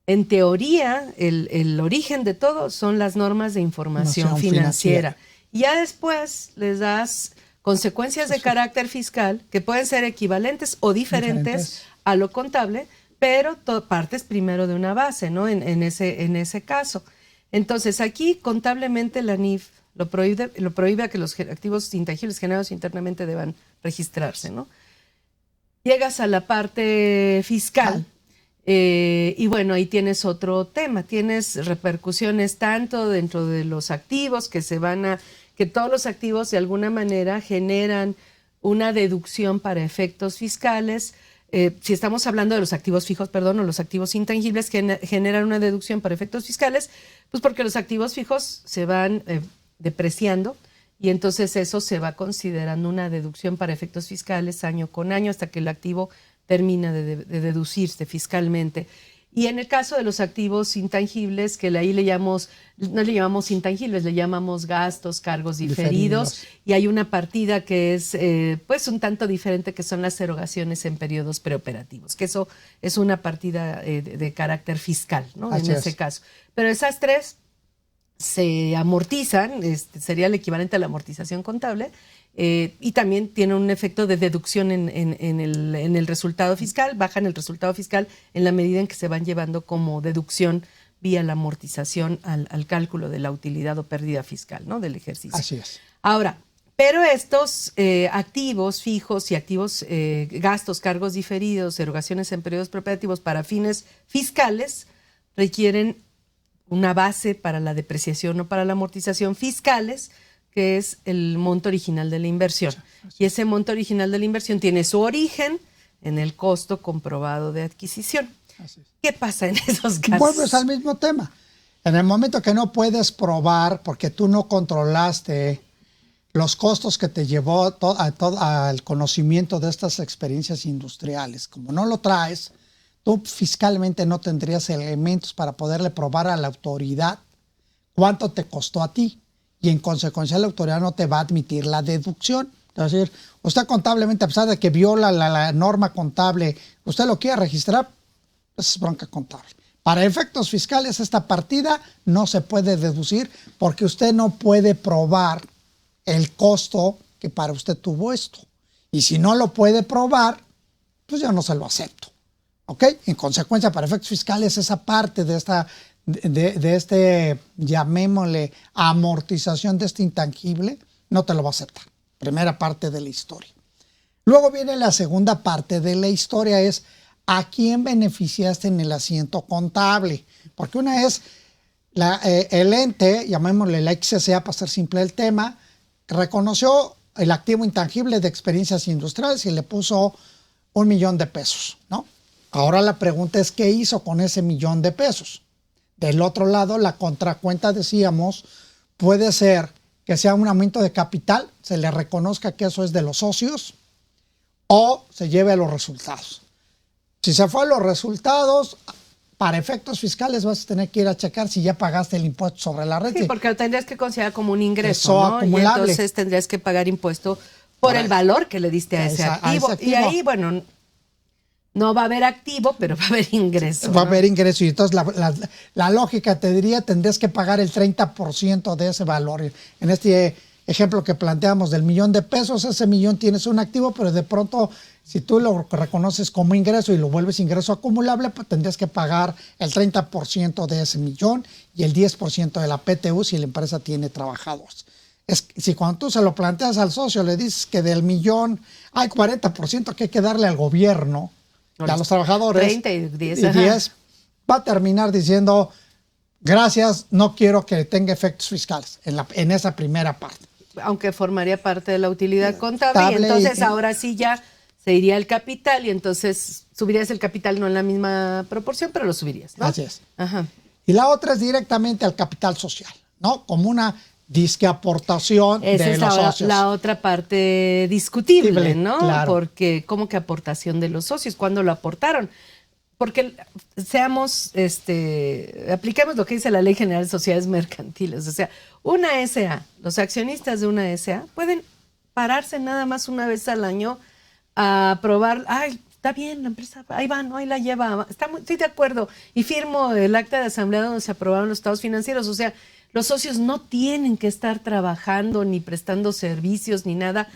en teoría, el origen de todo son las normas de información financiera. Y ya después les das consecuencias de carácter fiscal que pueden ser equivalentes o diferentes a lo contable, pero partes primero de una base, ¿no? En ese caso. Entonces, aquí contablemente la NIF lo prohíbe a que los activos intangibles generados internamente deban registrarse, ¿no? Llegas a la parte fiscal. Y bueno, ahí tienes otro tema, tienes repercusiones tanto dentro de los activos que todos los activos de alguna manera generan una deducción para efectos fiscales. Si estamos hablando de los activos fijos, o los activos intangibles generan una deducción para efectos fiscales, pues porque los activos fijos se van depreciando, y entonces eso se va considerando una deducción para efectos fiscales año con año hasta que el activo termina de deducirse fiscalmente. Y en el caso de los activos intangibles, que ahí no le llamamos intangibles, le llamamos gastos, cargos diferidos. Y hay una partida que es pues un tanto diferente, que son las erogaciones en periodos preoperativos, que eso es una partida de carácter fiscal, ¿no? En ese caso. Pero esas tres se amortizan, sería el equivalente a la amortización contable, y también tiene un efecto de deducción en el resultado fiscal, bajan el resultado fiscal en la medida en que se van llevando como deducción vía la amortización al cálculo de la utilidad o pérdida fiscal, ¿no? Del ejercicio. Así es. Ahora, pero estos activos fijos y activos, gastos, cargos diferidos, erogaciones en periodos preoperativos para fines fiscales requieren una base para la depreciación o para la amortización fiscales, que es el monto original de la inversión. Y ese monto original de la inversión tiene su origen en el costo comprobado de adquisición. ¿Qué pasa en esos casos? Vuelves al mismo tema. En el momento que no puedes probar, porque tú no controlaste los costos que te llevó al conocimiento de estas experiencias industriales, como no lo traes, tú fiscalmente no tendrías elementos para poderle probar a la autoridad cuánto te costó a ti. Y en consecuencia la autoridad no te va a admitir la deducción. Es decir, usted contablemente, a pesar de que viola la norma contable, usted lo quiere registrar, pues es bronca contable. Para efectos fiscales, esta partida no se puede deducir porque usted no puede probar el costo que para usted tuvo esto. Y si no lo puede probar, pues yo no se lo acepto. ¿Ok? En consecuencia, para efectos fiscales, esa parte de llamémosle, amortización de este intangible, no te lo va a aceptar. Primera parte de la historia. Luego viene la segunda parte de la historia, es ¿a quién beneficiaste en el asiento contable? Porque una es el ente, llamémosle la XCA para hacer simple el tema, reconoció el activo intangible de experiencias industriales y le puso $1,000,000 de pesos, ¿no? Ahora la pregunta es, ¿qué hizo con ese $1,000,000 de pesos? Del otro lado, la contracuenta, decíamos, puede ser que sea un aumento de capital, se le reconozca que eso es de los socios, o se lleve a los resultados. Si se fue a los resultados, para efectos fiscales vas a tener que ir a checar si ya pagaste el impuesto sobre la renta. Sí, porque lo tendrías que considerar como un ingreso, eso, ¿no? acumulable. Y entonces tendrías que pagar impuesto por el valor que le diste a ese activo. Y ahí, bueno, no va a haber activo, pero va a haber ingreso. Va a haber ingreso. Y entonces la lógica te diría, tendrías que pagar el 30% de ese valor. En este ejemplo que planteamos del $1,000,000 de pesos, ese $1,000,000 tienes un activo, pero de pronto, si tú lo reconoces como ingreso y lo vuelves ingreso acumulable, pues tendrías que pagar el 30% de ese $1,000,000 y el 10% de la PTU si la empresa tiene trabajadores. Si cuando tú se lo planteas al socio, le dices que del $1,000,000 hay 40% que hay que darle al gobierno, y a los trabajadores, 30 y 10, y 10 va a terminar diciendo, gracias, no quiero que tenga efectos fiscales en esa primera parte. Aunque formaría parte de la utilidad contable, y entonces ahora sí ya se iría el capital y entonces subirías el capital no en la misma proporción, pero lo subirías, ¿no? Así es. Ajá. Y la otra es directamente al capital social, ¿no? Como una disque aportación Esa de es los socios. la otra parte discutible, ¿no? Claro. Porque, ¿cómo que aportación de los socios? ¿Cuándo lo aportaron? Porque apliquemos lo que dice la Ley General de Sociedades Mercantiles. O sea, una SA, los accionistas de una SA pueden pararse nada más una vez al año a aprobar, ay, está bien, la empresa, ahí va, ¿no? Ahí la lleva, estoy de acuerdo. Y firmo el acta de asamblea donde se aprobaron los estados financieros. O sea, los socios no tienen que estar trabajando ni prestando servicios ni nada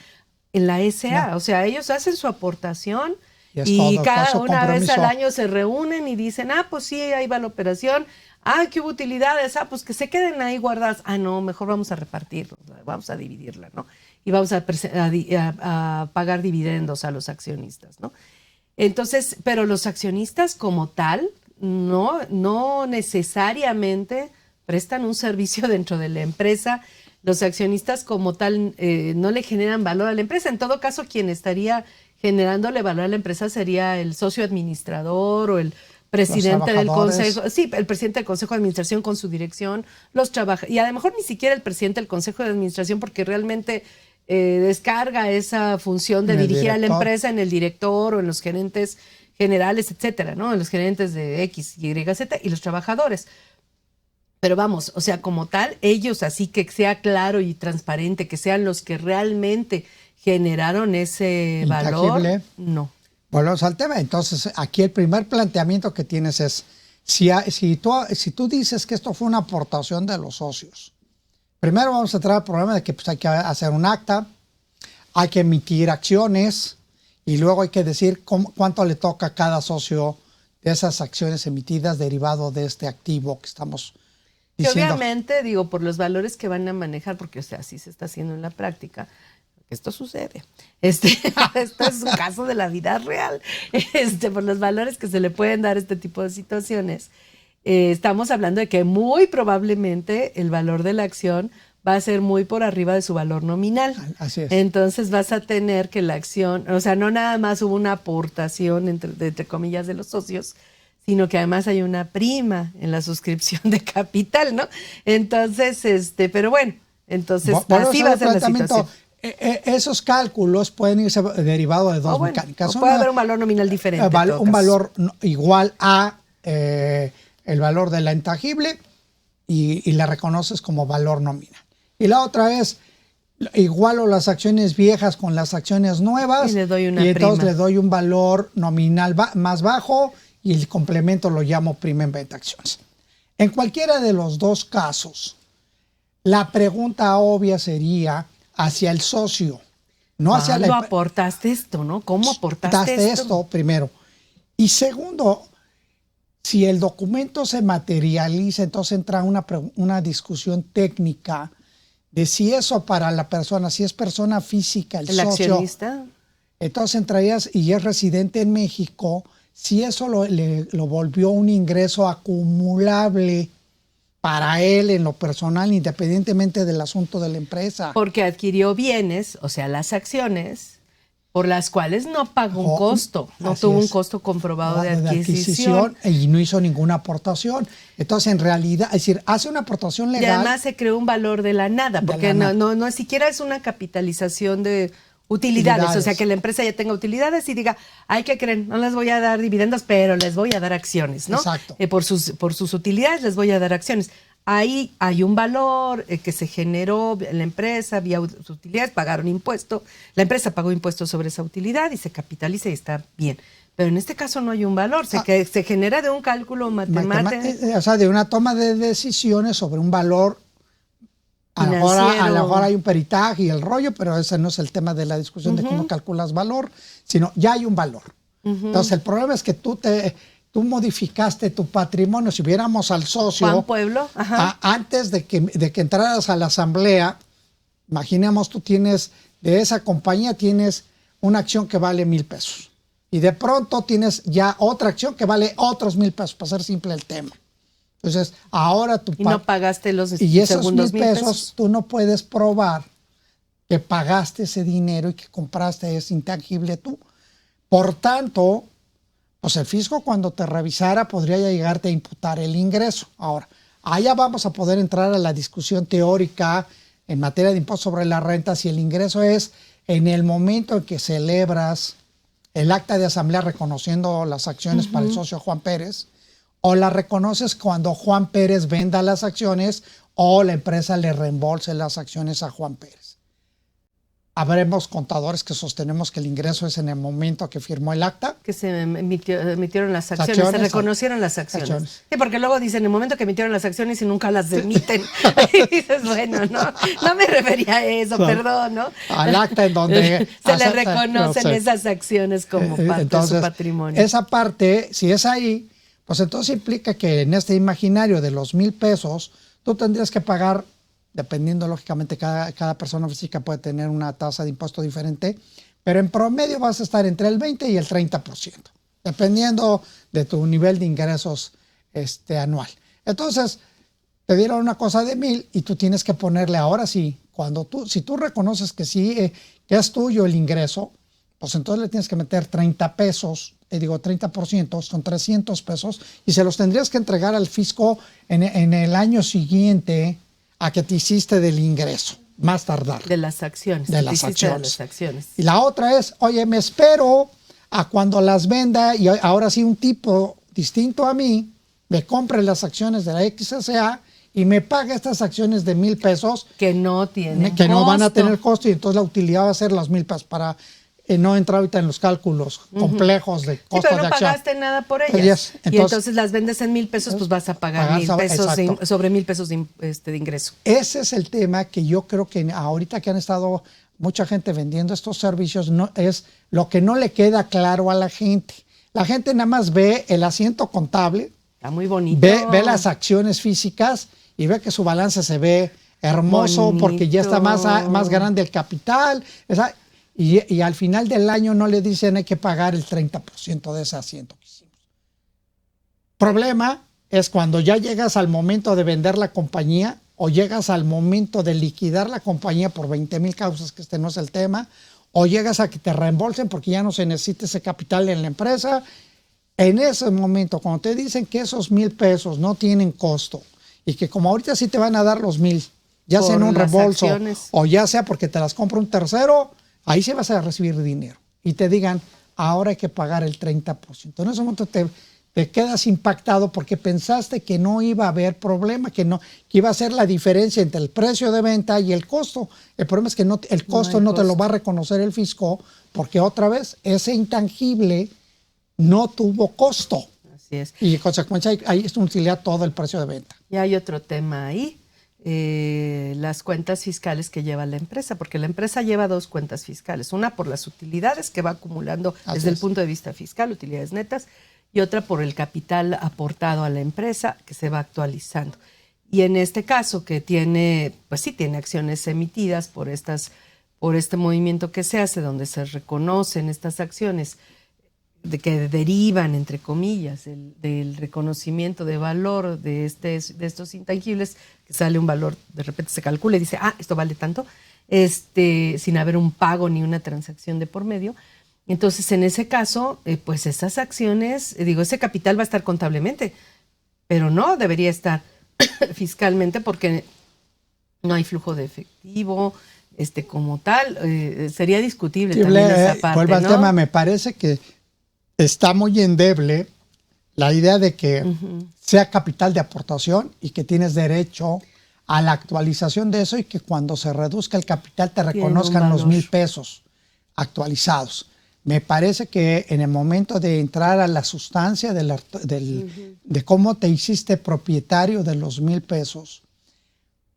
en la SA. O sea, ellos hacen su aportación y cada una vez al año se reúnen y dicen, pues sí, ahí va la operación. Que hubo utilidades, pues que se queden ahí guardadas. No, mejor vamos a repartirlo, vamos a dividirla, ¿no? Y vamos a pagar dividendos a los accionistas, ¿no? Entonces, pero los accionistas como tal no necesariamente prestan un servicio dentro de la empresa. Los accionistas como tal no le generan valor a la empresa. En todo caso, quien estaría generándole valor a la empresa sería el socio administrador o el presidente del consejo, sí, el presidente del consejo de administración con su dirección, los trabajadores, y a lo mejor ni siquiera el presidente del consejo de administración, porque realmente descarga esa función de dirigir a la empresa en el director o en los gerentes generales, etcétera, ¿no? En los gerentes de X, Y, Z y los trabajadores. Pero vamos, o sea, como tal, ellos, así que sea claro y transparente, que sean los que realmente generaron ese valor, no. Volvemos al tema. Entonces, aquí el primer planteamiento que tienes es, si tú dices que esto fue una aportación de los socios, primero vamos a entrar al problema de que pues, hay que hacer un acta, hay que emitir acciones y luego hay que decir cuánto le toca a cada socio de esas acciones emitidas derivado de este activo que estamos diciendo. Que obviamente, digo, por los valores que van a manejar, porque o sea, así se está haciendo en la práctica, esto sucede. Esto es un caso de la vida real. Por los valores que se le pueden dar a este tipo de situaciones, estamos hablando de que muy probablemente el valor de la acción va a ser muy por arriba de su valor nominal. Así es. Entonces vas a tener que la acción, o sea, no nada más hubo una aportación entre comillas de los socios, sino que además hay una prima en la suscripción de capital, ¿no? Entonces, pero bueno, entonces así va a ser la situación. Esos cálculos pueden irse derivados de dos mecánicas. Puede haber un valor nominal diferente. Un valor igual a el valor de la intangible y la reconoces como valor nominal. Y la otra es igualo las acciones viejas con las acciones nuevas y le doy una y entonces prima. le doy un valor nominal más bajo y el complemento lo llamo prima en venta de acciones. En cualquiera de los dos casos, la pregunta obvia sería hacia el socio, no hacia ¿Cuándo aportaste esto, no? ¿Cómo aportaste esto? Primero. Y segundo, si el documento se materializa, entonces entra una discusión técnica de si eso para la persona, si es persona física, el socio, accionista, entonces entrarías y es residente en México, si eso lo volvió un ingreso acumulable para él en lo personal, independientemente del asunto de la empresa. Porque adquirió bienes, o sea, las acciones, por las cuales no pagó un costo, no tuvo un costo comprobado de adquisición. Y no hizo ninguna aportación. Entonces, en realidad, es decir, hace una aportación legal. Y además se creó un valor de la nada, porque no siquiera es una capitalización de utilidades, o sea, que la empresa ya tenga utilidades y diga, ay, ¿qué creen? No les voy a dar dividendos, pero les voy a dar acciones, ¿no? Exacto. Por sus utilidades les voy a dar acciones. Ahí hay un valor que se generó en la empresa vía sus utilidades, pagaron impuesto, la empresa pagó impuestos sobre esa utilidad y se capitaliza y está bien. Pero en este caso no hay un valor, se genera de un cálculo matemático. O sea, de una toma de decisiones sobre un valor. A lo mejor hay un peritaje y el rollo, pero ese no es el tema de la discusión de cómo calculas valor, sino ya hay un valor. Entonces, el problema es que tú modificaste tu patrimonio. Si viéramos al socio, Juan Pueblo, antes de que entraras a la asamblea, imaginemos tú tienes, de esa compañía tienes una acción que vale 1,000 pesos. Y de pronto tienes ya otra acción que vale otros 1,000 pesos, para ser simple el tema. Entonces, ahora tú... Y no pagaste los y esos segundos 1,000 pesos, tú no puedes probar que pagaste ese dinero y que compraste ese intangible tú. Por tanto, pues el fisco cuando te revisara podría ya llegarte a imputar el ingreso. Ahora, allá vamos a poder entrar a la discusión teórica en materia de impuesto sobre la renta, si el ingreso es en el momento en que celebras el acta de asamblea reconociendo las acciones para el socio Juan Pérez, o la reconoces cuando Juan Pérez venda las acciones o la empresa le reembolse las acciones a Juan Pérez. Habremos contadores que sostenemos que el ingreso es en el momento que firmó el acta. Que se emitieron las acciones, se reconocieron las acciones. Sí, porque luego dicen, en el momento que emitieron las acciones y nunca las emiten. Y dices, bueno, no me refería a eso, perdón, ¿no? Al acta en donde se le reconocen esas acciones como parte de su patrimonio. Esa parte, si es ahí, pues entonces implica que en este imaginario de los 1,000 pesos, tú tendrías que pagar, dependiendo lógicamente, cada persona física puede tener una tasa de impuesto diferente, pero en promedio vas a estar entre el 20 y el 30%, dependiendo de tu nivel de ingresos anual. Entonces, te dieron una cosa de 1,000 y tú tienes que ponerle ahora sí, si tú reconoces que sí, que es tuyo el ingreso, pues entonces le tienes que meter 30 pesos, 30%, son 300 pesos, y se los tendrías que entregar al fisco en el año siguiente a que te hiciste del ingreso, más tardar. De las acciones. De las acciones. Y la otra es, oye, me espero a cuando las venda y ahora sí un tipo distinto a mí me compre las acciones de la XSA y me pague estas acciones de 1,000 pesos. Que no tienen que no van a tener costo, y entonces la utilidad va a ser los 1,000 pesos para no entrar ahorita en los cálculos complejos de costo de acción. Pero no pagaste nada por ellas. Y entonces las vendes en 1,000 pesos, pues vas a pagar 1,000 pesos sobre 1,000 pesos de ingreso. Ese es el tema que yo creo que ahorita que han estado mucha gente vendiendo estos servicios, no es lo que no le queda claro a la gente. La gente nada más ve el asiento contable. Está muy bonito. Ve las acciones físicas y ve que su balance se ve hermoso bonito, porque ya está más grande el capital. Y al final del año no le dicen hay que pagar el 30% de ese asiento que hicimos. Problema es cuando ya llegas al momento de vender la compañía o llegas al momento de liquidar la compañía por 20,000 causas, que no es el tema, o llegas a que te reembolsen porque ya no se necesita ese capital en la empresa. En ese momento, cuando te dicen que esos 1,000 pesos no tienen costo y que como ahorita sí te van a dar los 1,000, ya sea en un reembolso o ya sea porque te las compra un tercero, ahí sí vas a recibir dinero y te digan, ahora hay que pagar el 30%. En ese momento te quedas impactado porque pensaste que no iba a haber problema, que iba a ser la diferencia entre el precio de venta y el costo. El problema es que el costo no te lo va a reconocer el fisco porque otra vez ese intangible no tuvo costo. Así es. Y en consecuencia ahí es utilidad todo el precio de venta. Y hay otro tema ahí. Las cuentas fiscales que lleva la empresa, porque la empresa lleva 2 cuentas fiscales, una por las utilidades que va acumulando desde el punto de vista fiscal, utilidades netas, y otra por el capital aportado a la empresa que se va actualizando. Y en este caso que tiene, pues sí tiene acciones emitidas por este movimiento que se hace, donde se reconocen estas acciones que derivan, entre comillas, del reconocimiento de valor de estos intangibles, que sale un valor, de repente se calcula y dice, esto vale tanto, sin haber un pago ni una transacción de por medio. Entonces, en ese caso, pues esas acciones, ese capital va a estar contablemente, pero no debería estar fiscalmente porque no hay flujo de efectivo, como tal. Sería discutible también esa parte, vuelvo al tema, me parece que está muy endeble la idea de que sea capital de aportación y que tienes derecho a la actualización de eso y que cuando se reduzca el capital te reconozcan los 1,000 pesos actualizados. Me parece que en el momento de entrar a la sustancia de cómo te hiciste propietario de los 1,000 pesos,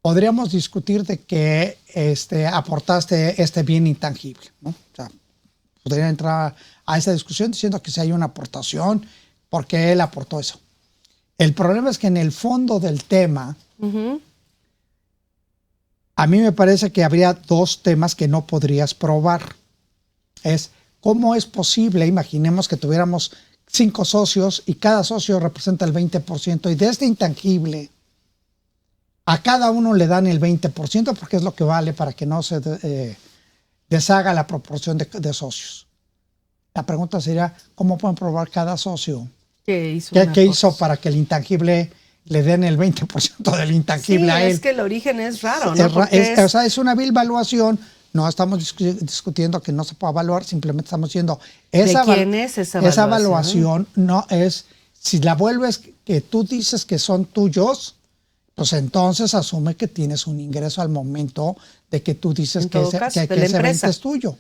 podríamos discutir de que aportaste este bien intangible, ¿no? O sea, podría entrar a esa discusión diciendo que si hay una aportación, porque él aportó eso. El problema es que en el fondo del tema, a mí me parece que habría 2 temas que no podrías probar. Es cómo es posible, imaginemos que tuviéramos 5 socios y cada socio representa el 20% y de este intangible a cada uno le dan el 20% porque es lo que vale para que no se deshaga la proporción de socios. La pregunta sería, ¿cómo pueden probar cada socio? ¿Qué hizo? ¿Qué hizo para que el intangible le den el 20% del intangible a él? Es que el origen es raro, ¿no? Es una vil valuación. No estamos discutiendo que no se pueda evaluar, simplemente estamos diciendo ¿de quién es esa evaluación? Esa evaluación no es, si la vuelves que tú dices que son tuyos, pues entonces asume que tienes un ingreso al momento de que tú dices que ese 20 es tuyo.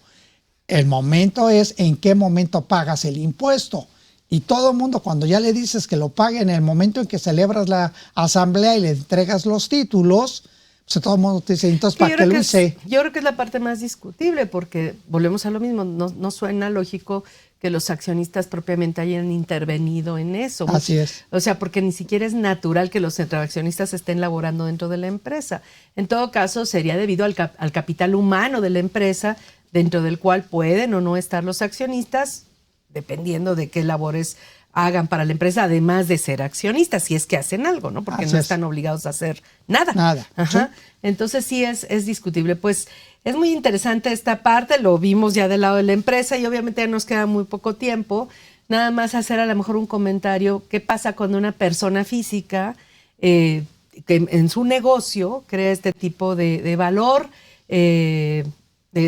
El momento es en qué momento pagas el impuesto. Y todo el mundo, cuando ya le dices que lo pague en el momento en que celebras la asamblea y le entregas los títulos, pues todo el mundo te dice, entonces, ¿para qué lo hice? Yo creo que es la parte más discutible, porque volvemos a lo mismo, no suena lógico que los accionistas propiamente hayan intervenido en eso. Así es. O sea, porque ni siquiera es natural que los accionistas estén laborando dentro de la empresa. En todo caso, sería debido al capital humano de la empresa, dentro del cual pueden o no estar los accionistas, dependiendo de qué labores hagan para la empresa, además de ser accionistas, si es que hacen algo, ¿no? Porque no están obligados a hacer nada. Ajá. ¿Sí? Entonces sí es discutible. Pues es muy interesante esta parte, lo vimos ya del lado de la empresa y obviamente ya nos queda muy poco tiempo. Nada más hacer a lo mejor un comentario, ¿qué pasa cuando una persona física que en su negocio crea este tipo de valor de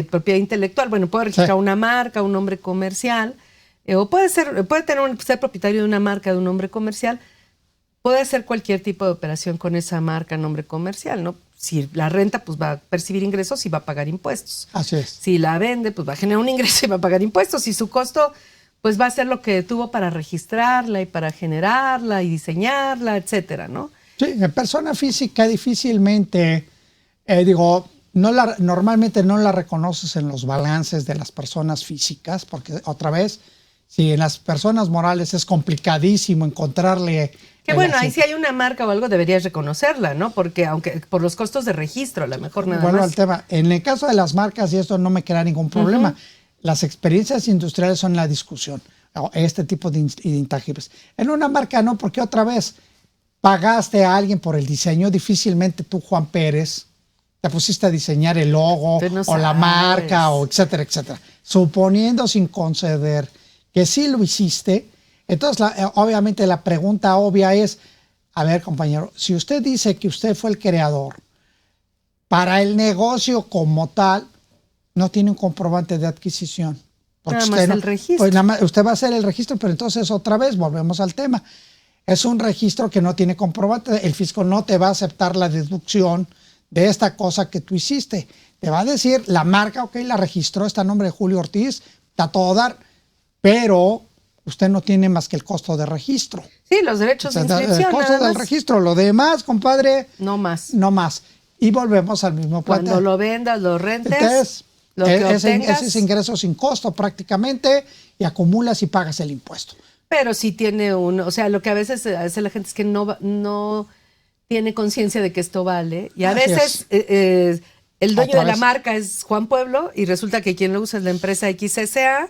propiedad intelectual? Bueno, puede registrar una marca, un nombre comercial, o puede ser propietario de una marca, de un nombre comercial, puede hacer cualquier tipo de operación con esa marca, nombre comercial, ¿no? Si la renta, pues va a percibir ingresos y va a pagar impuestos. Así es. Si la vende, pues va a generar un ingreso y va a pagar impuestos. Y su costo, pues va a ser lo que tuvo para registrarla y para generarla y diseñarla, etcétera, ¿no? Sí, en persona física difícilmente, normalmente no la reconoces en los balances de las personas físicas, porque otra vez, si en las personas morales es complicadísimo encontrarle... Que bueno, ahí si hay una marca o algo deberías reconocerla, ¿no? Porque aunque por los costos de registro, a lo mejor nada más. Bueno, el tema, en el caso de las marcas y esto no me crea ningún problema. Las experiencias industriales son la discusión, este tipo de intangibles. En una marca no, porque otra vez pagaste a alguien por el diseño, difícilmente tú, Juan Pérez, te pusiste a diseñar el logo o la marca o etcétera, etcétera. Suponiendo sin conceder que sí lo hiciste, entonces obviamente la pregunta obvia es, a ver compañero, si usted dice que usted fue el creador, para el negocio como tal, no tiene un comprobante de adquisición. Nada más el registro. Pues nada más, usted va a hacer el registro, pero entonces otra vez volvemos al tema. Es un registro que no tiene comprobante, el fisco no te va a aceptar la deducción de esta cosa que tú hiciste. Te va a decir, la marca, ok, la registró, está a nombre de Julio Ortiz, está todo dar, pero usted no tiene más que el costo de registro. Sí, los derechos de inscripción. El costo del registro, lo demás, compadre. No más. No más. Y volvemos al mismo punto. Cuando lo vendas, lo rentes, entonces, lo que obtengas. Ese es ingreso sin costo prácticamente y acumulas y pagas el impuesto. Pero sí tiene o sea, lo que a veces hace la gente es que no tiene conciencia de que esto vale. Y a veces el dueño de la marca es Juan Pueblo y resulta que quien lo usa es la empresa XSA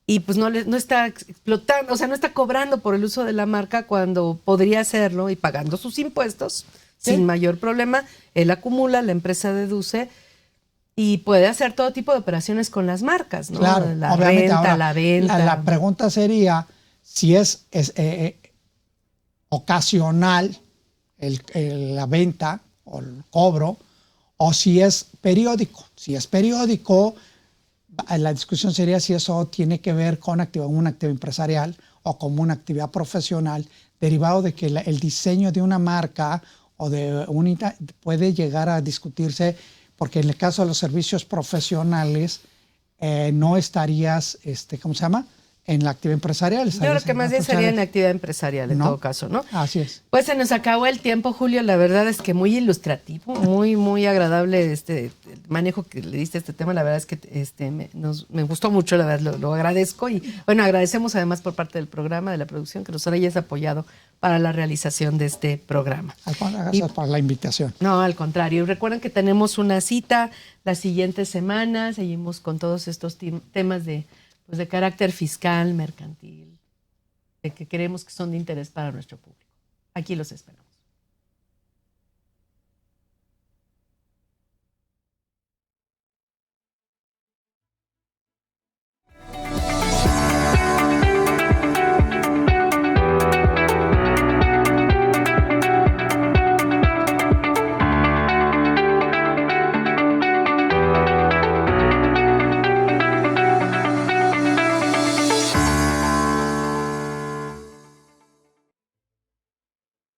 y pues no está explotando, o sea, no está cobrando por el uso de la marca cuando podría hacerlo y pagando sus impuestos sin mayor problema. Él acumula, la empresa deduce y puede hacer todo tipo de operaciones con las marcas, ¿no? Claro, la obviamente. renta, Ahora, la venta. La pregunta sería si es ocasional la venta o el cobro o si es periódico. Si es periódico, la discusión sería si eso tiene que ver con una actividad empresarial o como una actividad profesional, derivado de que el diseño de una marca o de puede llegar a discutirse, porque en el caso de los servicios profesionales no estarías, ¿cómo se llama?, en la actividad empresarial. Yo creo que más bien sería en la actividad empresarial, en todo caso, ¿no? Así es. Pues se nos acabó el tiempo, Julio. La verdad es que muy ilustrativo, muy agradable el manejo que le diste a este tema. La verdad es que me gustó mucho, la verdad, lo agradezco. Y bueno, agradecemos además por parte del programa, de la producción, que nos hayas apoyado para la realización de este programa. Gracias por la invitación. No, al contrario. Y recuerden que tenemos una cita la siguiente semana. Seguimos con todos estos temas de carácter fiscal, mercantil, que creemos que son de interés para nuestro público. Aquí los esperamos.